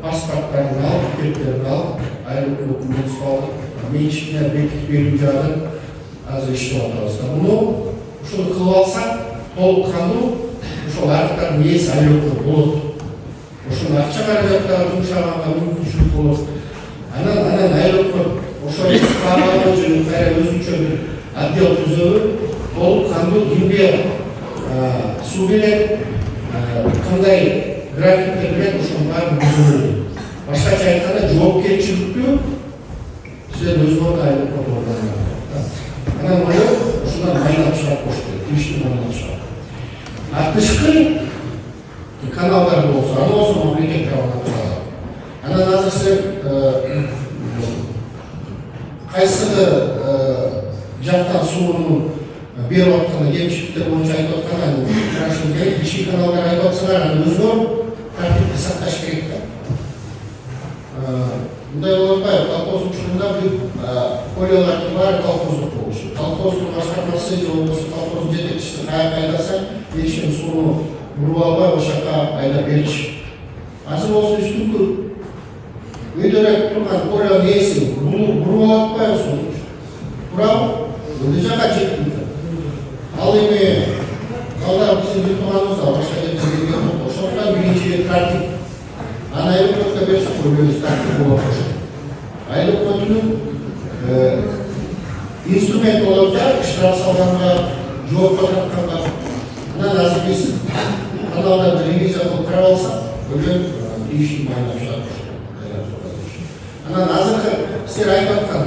паспорттарын алып, кептерин алып, аэропорт муниципалдык менчигине бекитип берүү жагын азыр иштеп атабыз. Муну ушуну кылып алсак, толук кандуу ошол арыктардын ээси аэропорт болот. Ошону акча каражаттары жумшаганга мүмкүнчүлүк болот. Анан аэропорт ошол өзүнчө бир отдел түзөбү, толук кандуу кимге суу берет, кандай графиктер берет, ошонун баарын түзөбү. Башкача айтканда жоопкерчиликтүү силер өзүңөр аэропорт органдар. Анан ушундан майнап чыгат кош керек, тийиштүү майнап чыгат. Тышкы каналдар болсо, аны болсо мамлекет тарабынан кылат. Анан азыр силер кайсы жактан сууну берип атканы, кемчиликтер боюнча айтып атканы сурашым керек. Ички каналдар айтып атсаңар, аны өзгөр тартипти сакташ керек да. Мындай болуп атпайбы, колхоз учурунда бир полиолардын баары колхоздук болушу. Колхоздун башкармасы же болбосо колхоздун жетекчиси каяка айдаса, эч ким сууну буруп албай ошол жака айдап берчү. Азыр болсо үстүңкү өйдөрөк турган полионун ээси буруп атпайбы сууну? Турабы? Өйдө жака жетпейт. Ал эми калдар биздин тууганыбызда башка жерден келген жок. Ошондуктан биринчи тартип аны аэропортко берсек өзү тартип болот ошо. Аэропорттун инструмент болот да, штраф салганга, жоопко тартканга. Анан азыр биз каналдарды ревизия кылып карап алсак, өлөм тийиштүү майнап чыгат. Анан азыркы силер айтып аткан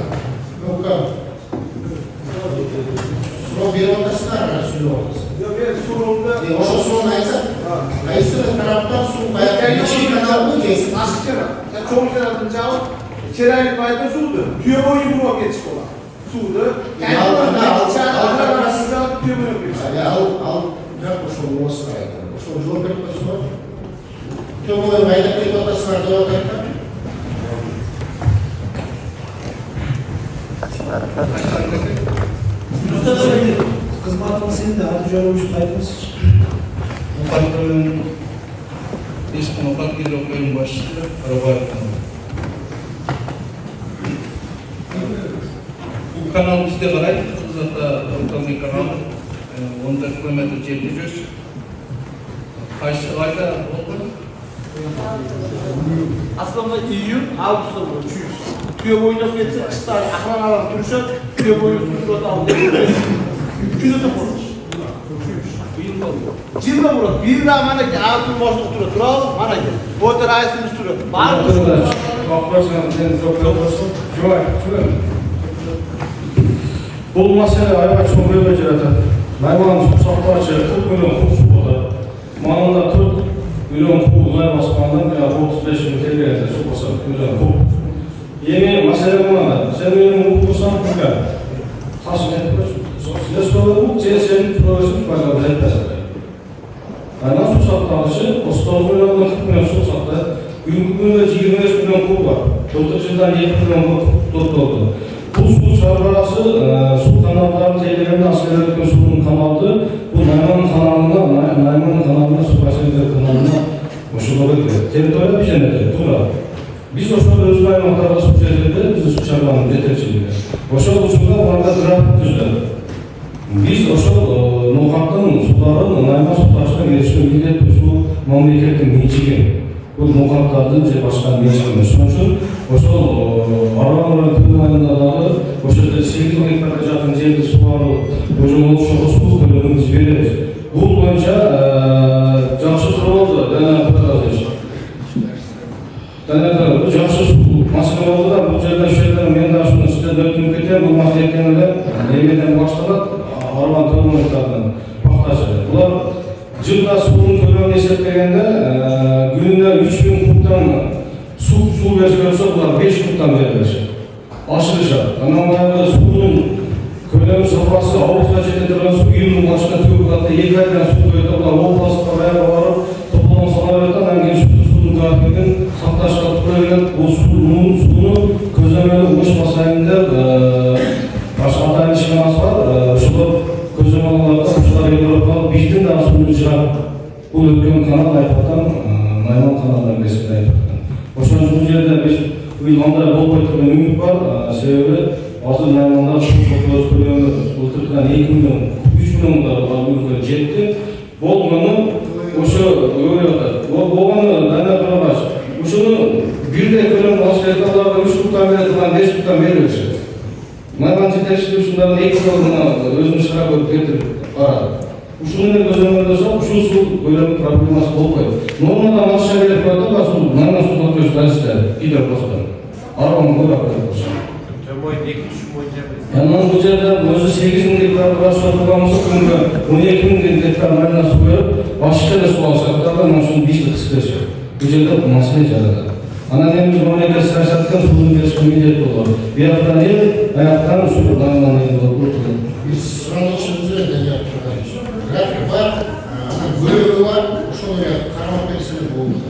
суроо берип атасыңар, сүйлөп атасың.
Жок, мен суроону
ошол суроону айтсак, кайсы тараптан суу каяка ички каналбы же
ашык жана, чоң жанатын жабып, чырайлык байда сууду түйө бою буруп кетиш болот. Сууду түйө бою
ал жак ошол оосуна айтат. Ошол жооп берип койсоңор. Түйө бою айдап кетип атасыңар деп атат.
Кызматыңыз енді аты жөнү үстү айтыңызчы.
Мукаттын эски Мукат гидрокөлүнүн башчысы Арабаев. Бул канал бизде карайт, Кызылата рукавный канал 14 километр жерде жүрөбүз. Кайсы айда болду?
Aslında iyyum, avgust'ta bu, çüyüz. Tüyo boyunca geçse, kışta akrabalar duruşa, tüyo boyunca duruşa aldı. Üçüncü de bulmuş. Cilde burası, bir daha bana ki altın boşluk duruyor, duralım, bana gel. Bu da rahatsız duruyor. Var mı?
Bakmasın, sen çok olursun. Bu mesele ayva çok böyle cerrahta. Hayvanın susaklarca 40 milyon kub su oldu. Manında 40 milyon kub ulay basmandan 35 milyon TL'de su basar milyon kub. Yeni mesele buna da. Sen benim hukukusan kukar. Tasmin etmiyorsun. Size soralım, senin profesyonel başarılı etmezler. Hayvan susaklarca 39 milyondan 40 milyon susakta. Bugünkü günde 25 milyon kub var. 4 yıldan 7 milyon kub tutuldu. Bu su çarparası su kanallarının tehlikeli askerler etken suyun kanalı bu Nayman kanalına su başarılı kanalına koşulları gidiyor. Teritorial bir şey nedir? Tura. Biz o şurada özgür aymaklarda su çevrede bizi su çarpanın yeterçiliği. Ошол учурда аларда график түздү. Биз ошол ноокаттын суларын Найман суу ташкын беришке милдеттүү суу мамлекеттин менчиги. Бул ноокаттардын же башка менчиги. Ошон үчүн ошол Аралдын Түн айында дагы ошол 8 гектарга жакын жерди сууаруу божомолушуга суу көлөмүн биз беребиз. Бул боюнча жакшы суроо болду. Бул жакшы маселе болду да, бул жерде ошол мен да ушуну сизден өтүнүп кетем. Бул маселе эле эмеден башталат. Арман Төлмөтовдун пактажы. Булар жылда суунун көлөмүн эсептегенде күнүнө 3000 кубтан суу беришке болсо булар 5 кубтан беришет. Ашырышат. Анан баягы суунун көлөмү сапасы ауызга жете турган суу үйүнүн башына төгүп калат. 2 айдан суу көйөт. Булар областка баягы барып топлом сала берет. Анан кийин суунун графигин сакташка турган бул сууну көзөмөлү Ош бассейнинде атайын ишканасы бар. Ошол көзөмөлдөрдө ушулар Европалык биздин да сууну жыгат. Бул өткөн канал Айпаттан Найман каналына кесип Айпаттан. Ошон үчүн бул жерде биз мындай болбой турган үмүт бар. Себеби азыр Найманда суу көлөмү былтыркыдан 2 миллион, 3 миллионго өлкө жетти. Болгону ошо өйөтөт. Болгону дайна турган ушуну бирдей көлөм алыш керек. Аларга 3 кубтан берет, 5 кубтан беришет. Найман жетекчилиги ушундан 2 жолуна өзүнүн шарабын кетирип барат. Ушуну менен көзөмөлдөсө, ушул суу көлөмү проблемасы болбойт. Нормадан ашша берип коет да, суу Найман суу өткөз тасыштар, гидропостон. Арман көрөп коет.
Төмөй 2 түшүм боюнча.
Анан бул жерде өзү 8000 гектар башка турган болсо, күнгө 12000 гектар майна суу берип, башка эле суу алышат. Анан ушуну бизди кысып беришет. Бул жерде маселе жаралат. Анан эми мамлекет саясаттан сууну беришке милдет болот. Бияктан эл, аяктан ушул Найман эл болот.
Биз суранышыбызды график бар, бөлүгү бар, ошол карап берсеңиз болот.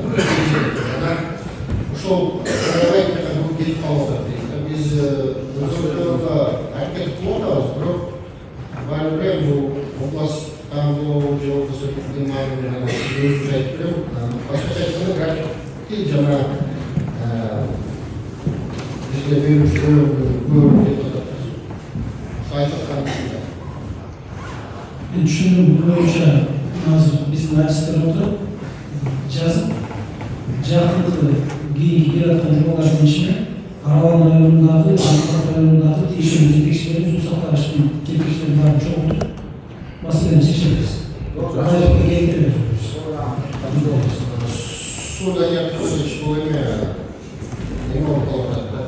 Анан ошол кетип калат. Биз өзүбүздө аракет кылып атабыз, бирок баары бул областтан же областтын маалыматына өзү айтып, башкача айтканда графикти жана бизге берүүчү көп деп атат. Айтылган
Мен düşündüm boyunca hazır bizim arasında oturup жазып жақындығы кейінгі келатқан жобалардың ішіне Аралан районындағы, Анқарат районындағы тиісті жетекшілерін су сақтағыштың жетекшілерін барып шоғыртып мәселені шешеміз. Қалайыққа келтіреді.
Суда я Петрович бұл еме орталықта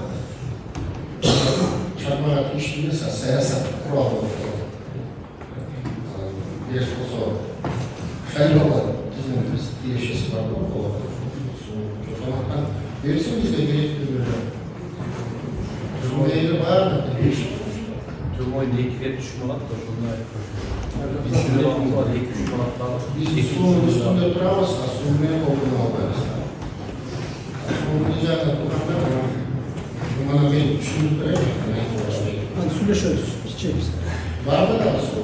шармағат ештеңе саясат құралы Yes, also. Шайлова тізіміміз тиешесі бар болады. Сондықтан берсін бізге керекті бір жұмылдайды бар,
Төмөй 2 түшүм болот, ошондой.
біз суның үстінде тұрамыз, сумен қолдың албаймыз. Оның жағына тұрғанда, мына мен үшінді тұрайын.
Söyleşiyoruz, içeceğiz.
Vardı da su.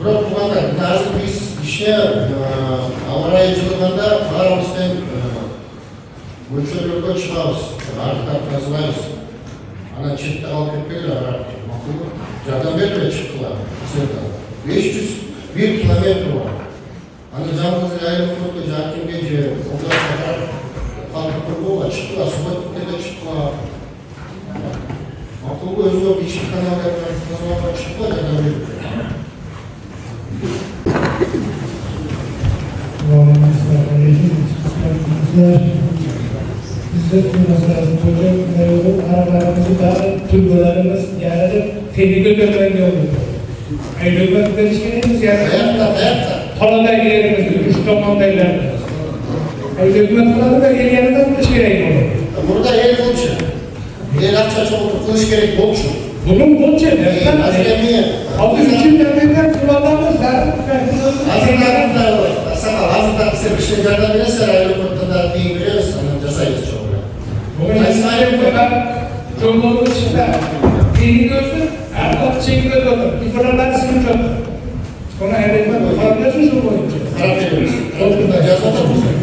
Бирок буга азыр биз ишке аба ырайы жылыганда баарыбыздан мөлчөрлөргө чыгабыз, арыктап тазалайбыз. Анан четте калып кетпейлер, макулбу жардам бербей чыктылар. 501 километр бар. Аны жалгыз айрыкмыкты Жакимге же Оңдашка барып калдырып койгонго чыктылар, Субботникке чыктылар. Макулбу өзүнө ички каналдарга чыктылар, жардам бербей.
Bizde mesela aralarımızı da Türklerimiz yani tehlike dönmeye oldu. Ayrılmak demişkeniz yani Palada yerimiz, üç toplumda ilerler. Ayrılmak falan da yerlerden bir şey olur.
Burada el oluşu. El akça çok kılıç gerek oluşu.
Bunun bolca ne?
Azremiye.
Altı üçünden kullanmamız lazım.
Azından size bir şey yardım verirse ayrılıkta da değil biliyoruz. Onu cezayız çok.
Bugün İsmail'in kadar yolların içinde dini gördü, erkek şeyi gördü. İfradan sıkıntı yok. Ona evlenmek yapabiliyorsunuz mu boyunca?
Yapabiliyoruz. Toplumda ceza da bu.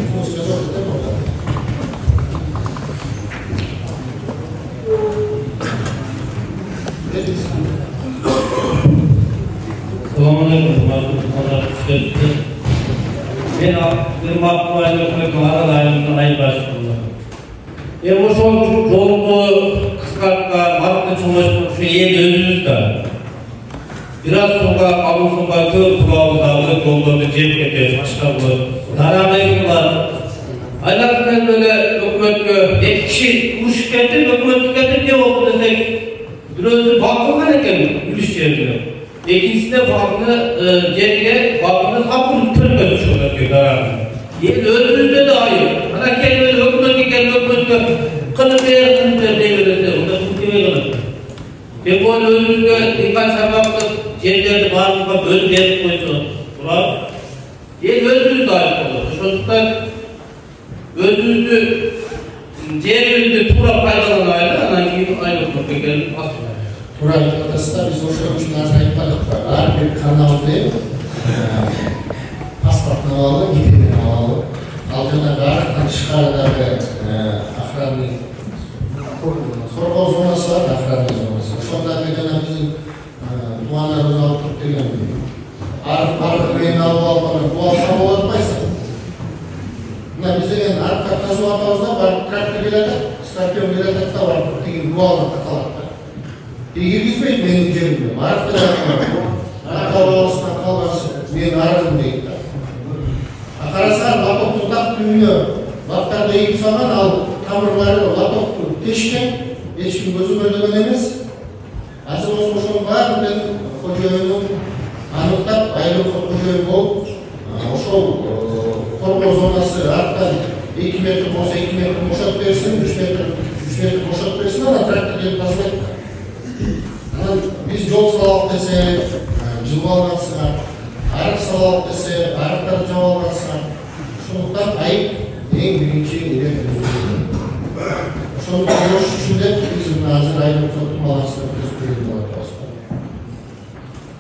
Men bir makbul hükümetin aralarında ayrılaştırıldı. Ошол жолду кыскартка маркты чоңоштурушу эң өзүбүз да бир аз сууга алуусунга көп куралдагы жолдорду жеп кетебиз башка дарабайкылар айланып эле өкмөткө эки киши урушуп кетти өкмөткө кетти эмне болду десек бирөөсү бакылган экен үлүш жерине экинчисине багны жерге багны сапырып төрткөзүшүп кетти дарабы эл өзүбүздө да айып ана келип өкмөткө келип өкмөткө кылып бердиңдер дей берсе онда күтпөй калат деп ойлоп өзүбүзгө дыйкан сабактык жерлерди баарыбызга бөлүп берип койсо турат эл өзүбүз да айып болот ошондуктан өзүбүздү жерибизди туура пайдаланайлы анан кийин айылыкка келип басылайлы
туура айтып атасыздар биз ошон үчүн азыр айтпадык ар бир каналды паспортун алалы кетидин алалы ал жанагы арыктан тышкарыдагы охранный коргоо зонасы бар охранный зонасы ошондагы жана биздин туугандарыбыз алып туруп деген арык менен алып алган бул алса болот атпайсың мына биз деген арыкка казып атабыз да барып трактор келет скорпион келет да барып тиги буалып калат да тиги киргизбейт менин жеримде арыкты акалыбыздан калган менин арыгым дейт да караса лотоктун так түбүнө бактарды эгип салган ал тамырлары лотокту тешкен эч ким көзөмөлдөгөн эмес азыр ошонун баарын мен кожоюнун аныктап айрым кожоюн болуп ошол коргоо зонасы арттан 2 метр болсо 2 метр бошотуп берсин 3 метр бошотуп берсин анан трактор келип басып анан биз жол салалык десек жылып алгансыңар арык салалык десе арыктарды жаап алгансыңар ошондуктан айып эң биринчи ошону коюш үчүн деп биз азыр айып соттун баласына көзбөйүн болуп атабыз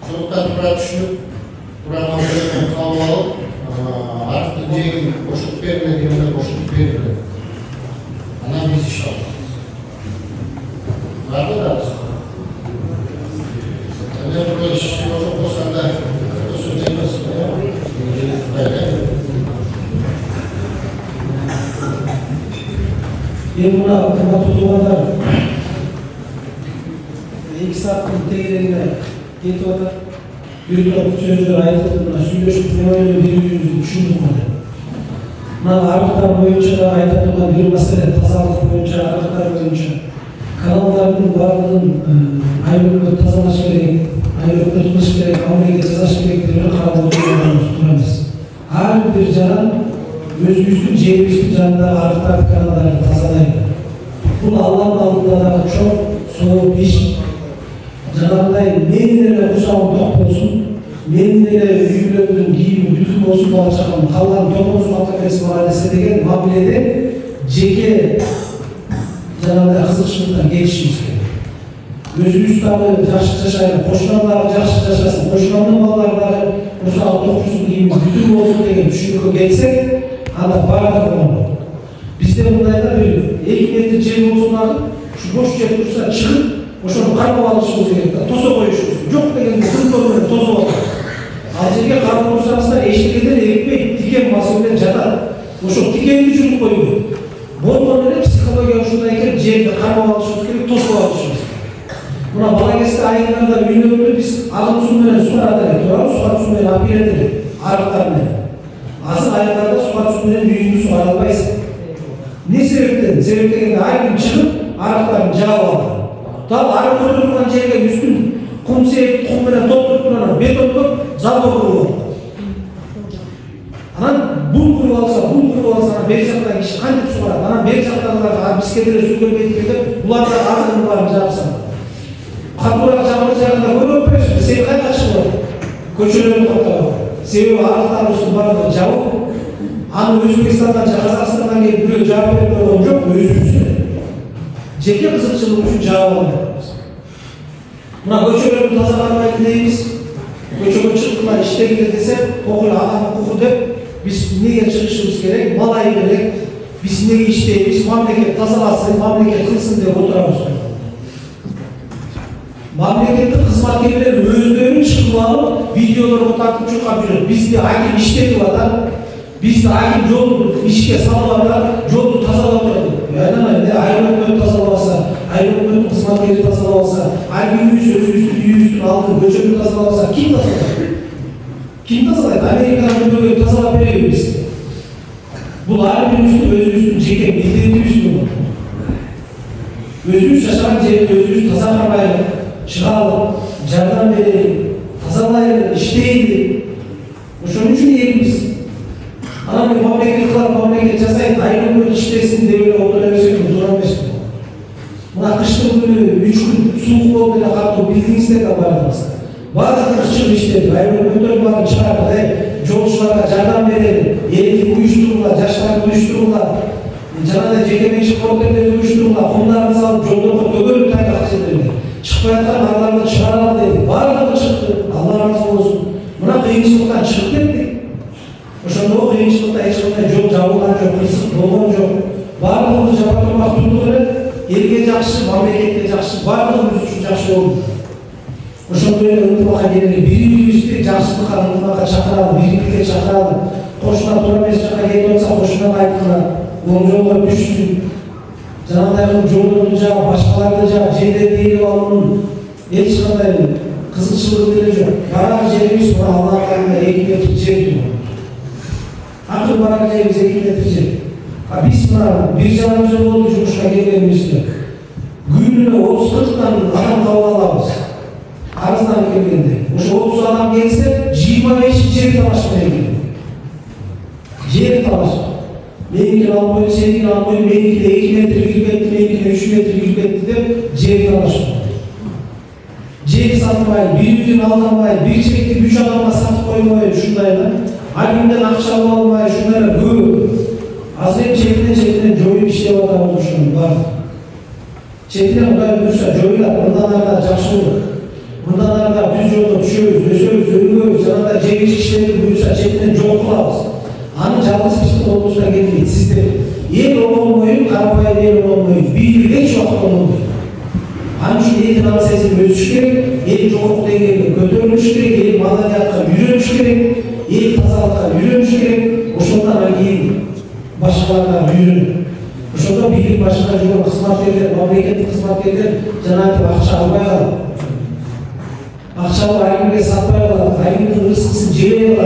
ошондуктан туура түшүнүп туура мамилемен кабыл алып арыктын жээгин бошотуп бергиле дегенде бошотуп бергиле анан биз иш алабыз барбы да ошол болсондо
Endi buna kıymetli tuğanlar 2 saatin tegelerine getip atar. Yürütüp sözleri ayırtıp buna söyleşip ne öyle birbirimizi düşündük bana. Buna arıklar boyunca da ayırtıp bir mesele tasarruf boyunca arıklar boyunca kanallarının varlığının ayrılıklı tasarlaş gerek, ayrılıklı tutmuş gerek, ameliye cezaş gerektiğini kararlı tutuyoruz. Her bir canan özgüsün ceybüsün canında arıklar kanallarını tasalaydı. Bunu Allah'ın aldığında da çok soğuk iş. Cananday menilere usağın top olsun, menilere üyülördün giyimi bütün olsun olacağım, kalan top olsun atlaması var dese degen mabilede ceke Cananday kızılışlıktan geçişimiz gerek. Özümüz tabi yaşayla, koşulanlar yaşasın, koşulanın mallarları usağın top olsun giyimi bütün olsun degen düşünüke gelsek, anda barada olmalı. Bizde bundayda bir 2 metre cer olsunlar, şu boş yer dursa çıkıp, oşonu karma alışımız gerek, toza koyuşumuz. Yok degen sınıf olmalı, toza olmalı. Alcerge karma olursanızda eşlikeden ekmek, diken masumden jatar. Oşo dikenli çürük koyuyor. Bolmanın öyle psikolojiya şundayken cerde karma alışımız gerek, toza alışımız. Buna balagesti ayınlarda ünlü biz alın suyla su aradırız, su suyla apir ederiz, arıklarına. Azı ayaklarda suat suyla büyüğünü su aralmayız. Ne sebepten? Sebepten ayın çıkıp arıkların cevap aldı. Tabi arık otururken жерге üstün kum seyip, kumuna toplup, betonlup, zalda kurup. Anan bul kurup alsa, beri jaktan kişi kandık su var. Anan beri jaktanlar, bisketleri su görmeyip gelip, bularda arıklarını cevapsan. Kapırak camırız yanında koyup öpüyorsun, seni kaynak çıkıyor. Köşelerini kaptırıyor. Sebebi arıklar olsun barada cevap. Anı Özbekistan'dan, Kazakistan'dan gelip buraya cevap verip olan yok mu? Özbekistan. Ceke kızılçılığı üçün cevap alıyoruz. Buna köşelerini tasarlamayı deyimiz. Köşelerini çıktılar işte gider desem, okul adam hukuku deyip, biz neye çıkışımız gerek, malayı gerek, biz neye işleyiz, memleket tasalasın, memleket kılsın diye oturamız. Memleketli hizmetçilerin özlerinin çıkmalı videoları otartıp çıkabilir. Bizde aynı işleti var. Biz hakim yolu işe salmadan yolu tasarlamayalım. Yani ayrılık tasarlamasa, ayrılık kısmatları tasarlamasa, hangi yüzün altı bölümü tasarlamasa kim tasarlar? Kim tasarlar? Amerika'nın böyle tasarlar veriyor biz. Bu halbuki özü çeken bildiğini üstün. Özümüz şaşıran cebinde özümüz tasarlamayla çıkaralım, cardan verelim, tasarlayalım, işleyelim. Şunun için yerimiz. Anam memleket yazayın, aynı böyle işlesin diye öyle oturamıyorsun, duramıyorsun. Buna kıştığım günü 3 gün soğuk oldu da kalktı, bildiğinizde de vardınız. Bazı kışçılık işleri, aynı böyle var, çıkardı, yolculara cardan verelim, yerini uyuştururlar, yaşlarını uyuştururlar. Canada cekemek korkuları uyuştururlar, onlarını alıp yolda öbür tane akselerine. Çıkmayatan aralarını çıkaralım dedi. Varlığı çıktı, Allah razı olsun. Buna kıyınçılıktan çıktı dedik. Oşanda o kıyınçılıkta hiç yol cavılan yok, kısık dolman yok. Varlığımız yapatırmak tuttuğunu, yerge jakşı, memlekette jakşı, varlığımız üçün jakşı olur. Oşanda öyle ıntımaka gelir, biri jakşılıkka ıntımaka çakıralım, birlikte çakıralım. Koşuna duramaz çaka gelip olsa koşuna kaydırlar. Onun yolları düşsün. Canadayın yolunu başkalarını cevdet değil olanın hiç kadar kızılçılığı verecek. Barar cerimiz buna Allah'a kalmaya ekim getirecek diyor. Akıl barar cerimiz ekim getirecek. Biz buna bir canımız oldu cumhuşuna gelmemizde. Gününe 30-40'dan adam kavgalarımız. Arızdan geldiğinde. Şu 30 adam gelse 25 cer talaşmaya geliyor. Cer talaşmaya. Benimki almayı, seninki almayı, benimki de 2 metre yükletti, benimki de 3 metre yükletti de ciğerini alıştı. Ciğeri satmayı, birbirinin aldamayı, bir çekti 3 adama satıp koymayı şundayla. Halimden akşam almayı, şunlara böyle. Azrem çektiğine joyun işlev adamı düşünün, var. Çektiğine oraya buyursa joylar, bundanlarda jakşı olur. Bundanlarda düz yolda düşüyoruz, ölüyoruz, yanında ciğeri işlevi buyursa çektiğine joy kulağız. Anı canlı sıçtı olmuşuna gelmeyin sizde. Yer olmayın, karabaya yer olmayın. Bir hiç vakit olmayın. Anı şu eğitim anı sesini ölçüş gerek, yer çoğuk dengeyle götürülmüş gerek, yer madaniyatla yürümüş gerek, yer tazalıkla yürümüş gerek. O şundan hangi başkalarına yürünün. O şundan birlik başına yürünün, kısmatlarlar, memleketli kısmatlarlar, Cenab-ı akça almayalım. Akçalı ayrımda satmayalım, ayrımda rızkısını ceyeyelim.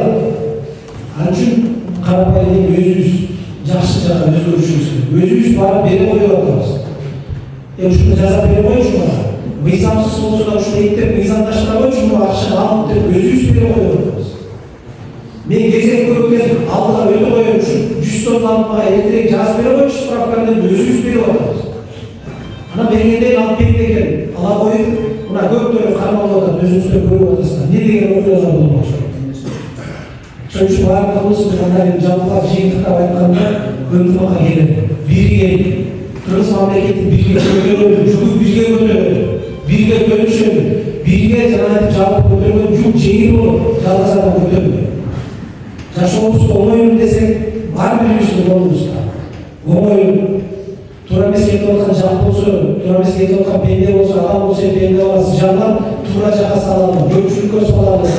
Anı için Karabağ'ın özümüz, jakşı jağa özgürüşümüz. Özümüz barı beri koyuyoruz. Şunu jaza beri koyun şuna. Mizamsız olsa da şunu eğitip, mizamdaşına koyun şunu akşam alıp deyip özümüz beri koyuyoruz. Men gezek koyuyoruz, aldılar öyle koyuyoruz. 100 ton almaya elektrik jaz beri koyuyoruz, şu taraflarında özümüz beri koyuyoruz. Ana belgedeyin alıp bekleyin. Ala koyup, buna göktörü karmalıdan özümüzde koyuyoruz. Ne degen okuyorlar olmuş. Çünkü varlığımız onların canlılar cihetine bayıklarında öntümaka gelir. Birge, Kırgız memleketi birge götürüyor, çünkü birge götürüyor, birge bölüşüyor, birge canlı cevap götürüyor, çünkü şehir olur, yalnız adam götürüyor. Yaşı olursa olmayın desek, var bir olmuşsa. Olmayın, Tura mesketi olsan cevap olsa, Tura mesketi olsan pende olsa, adam olsa pende olsa, canlar Tura caha sağlanır, gökçülük göz sağlanır.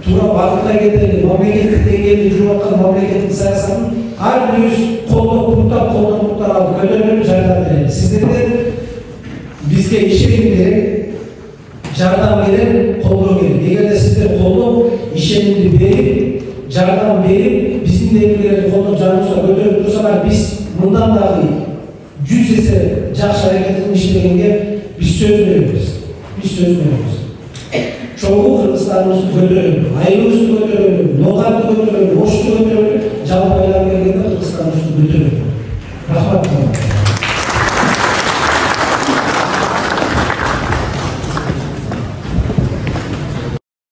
Tura bakıta getirdi, memleketlik dengeli Cumhurbaşkanı memleketlik sayasının her birimiz koldan kurtlar aldı, kötülüğünü cardan verelim. Sizler de bizge işe giderek cardan verin, koldan verin. Eğer de sizler koldan işe verip, cardan verip, bizim devletleri koldan canımızla götürüp dursalar biz bundan daha iyi 100 ese jakşı hareketini işleyenge biz söz veriyoruz. Çoğu Kırgızistan'ımızı götürüyor, ayrımızı götürüyor,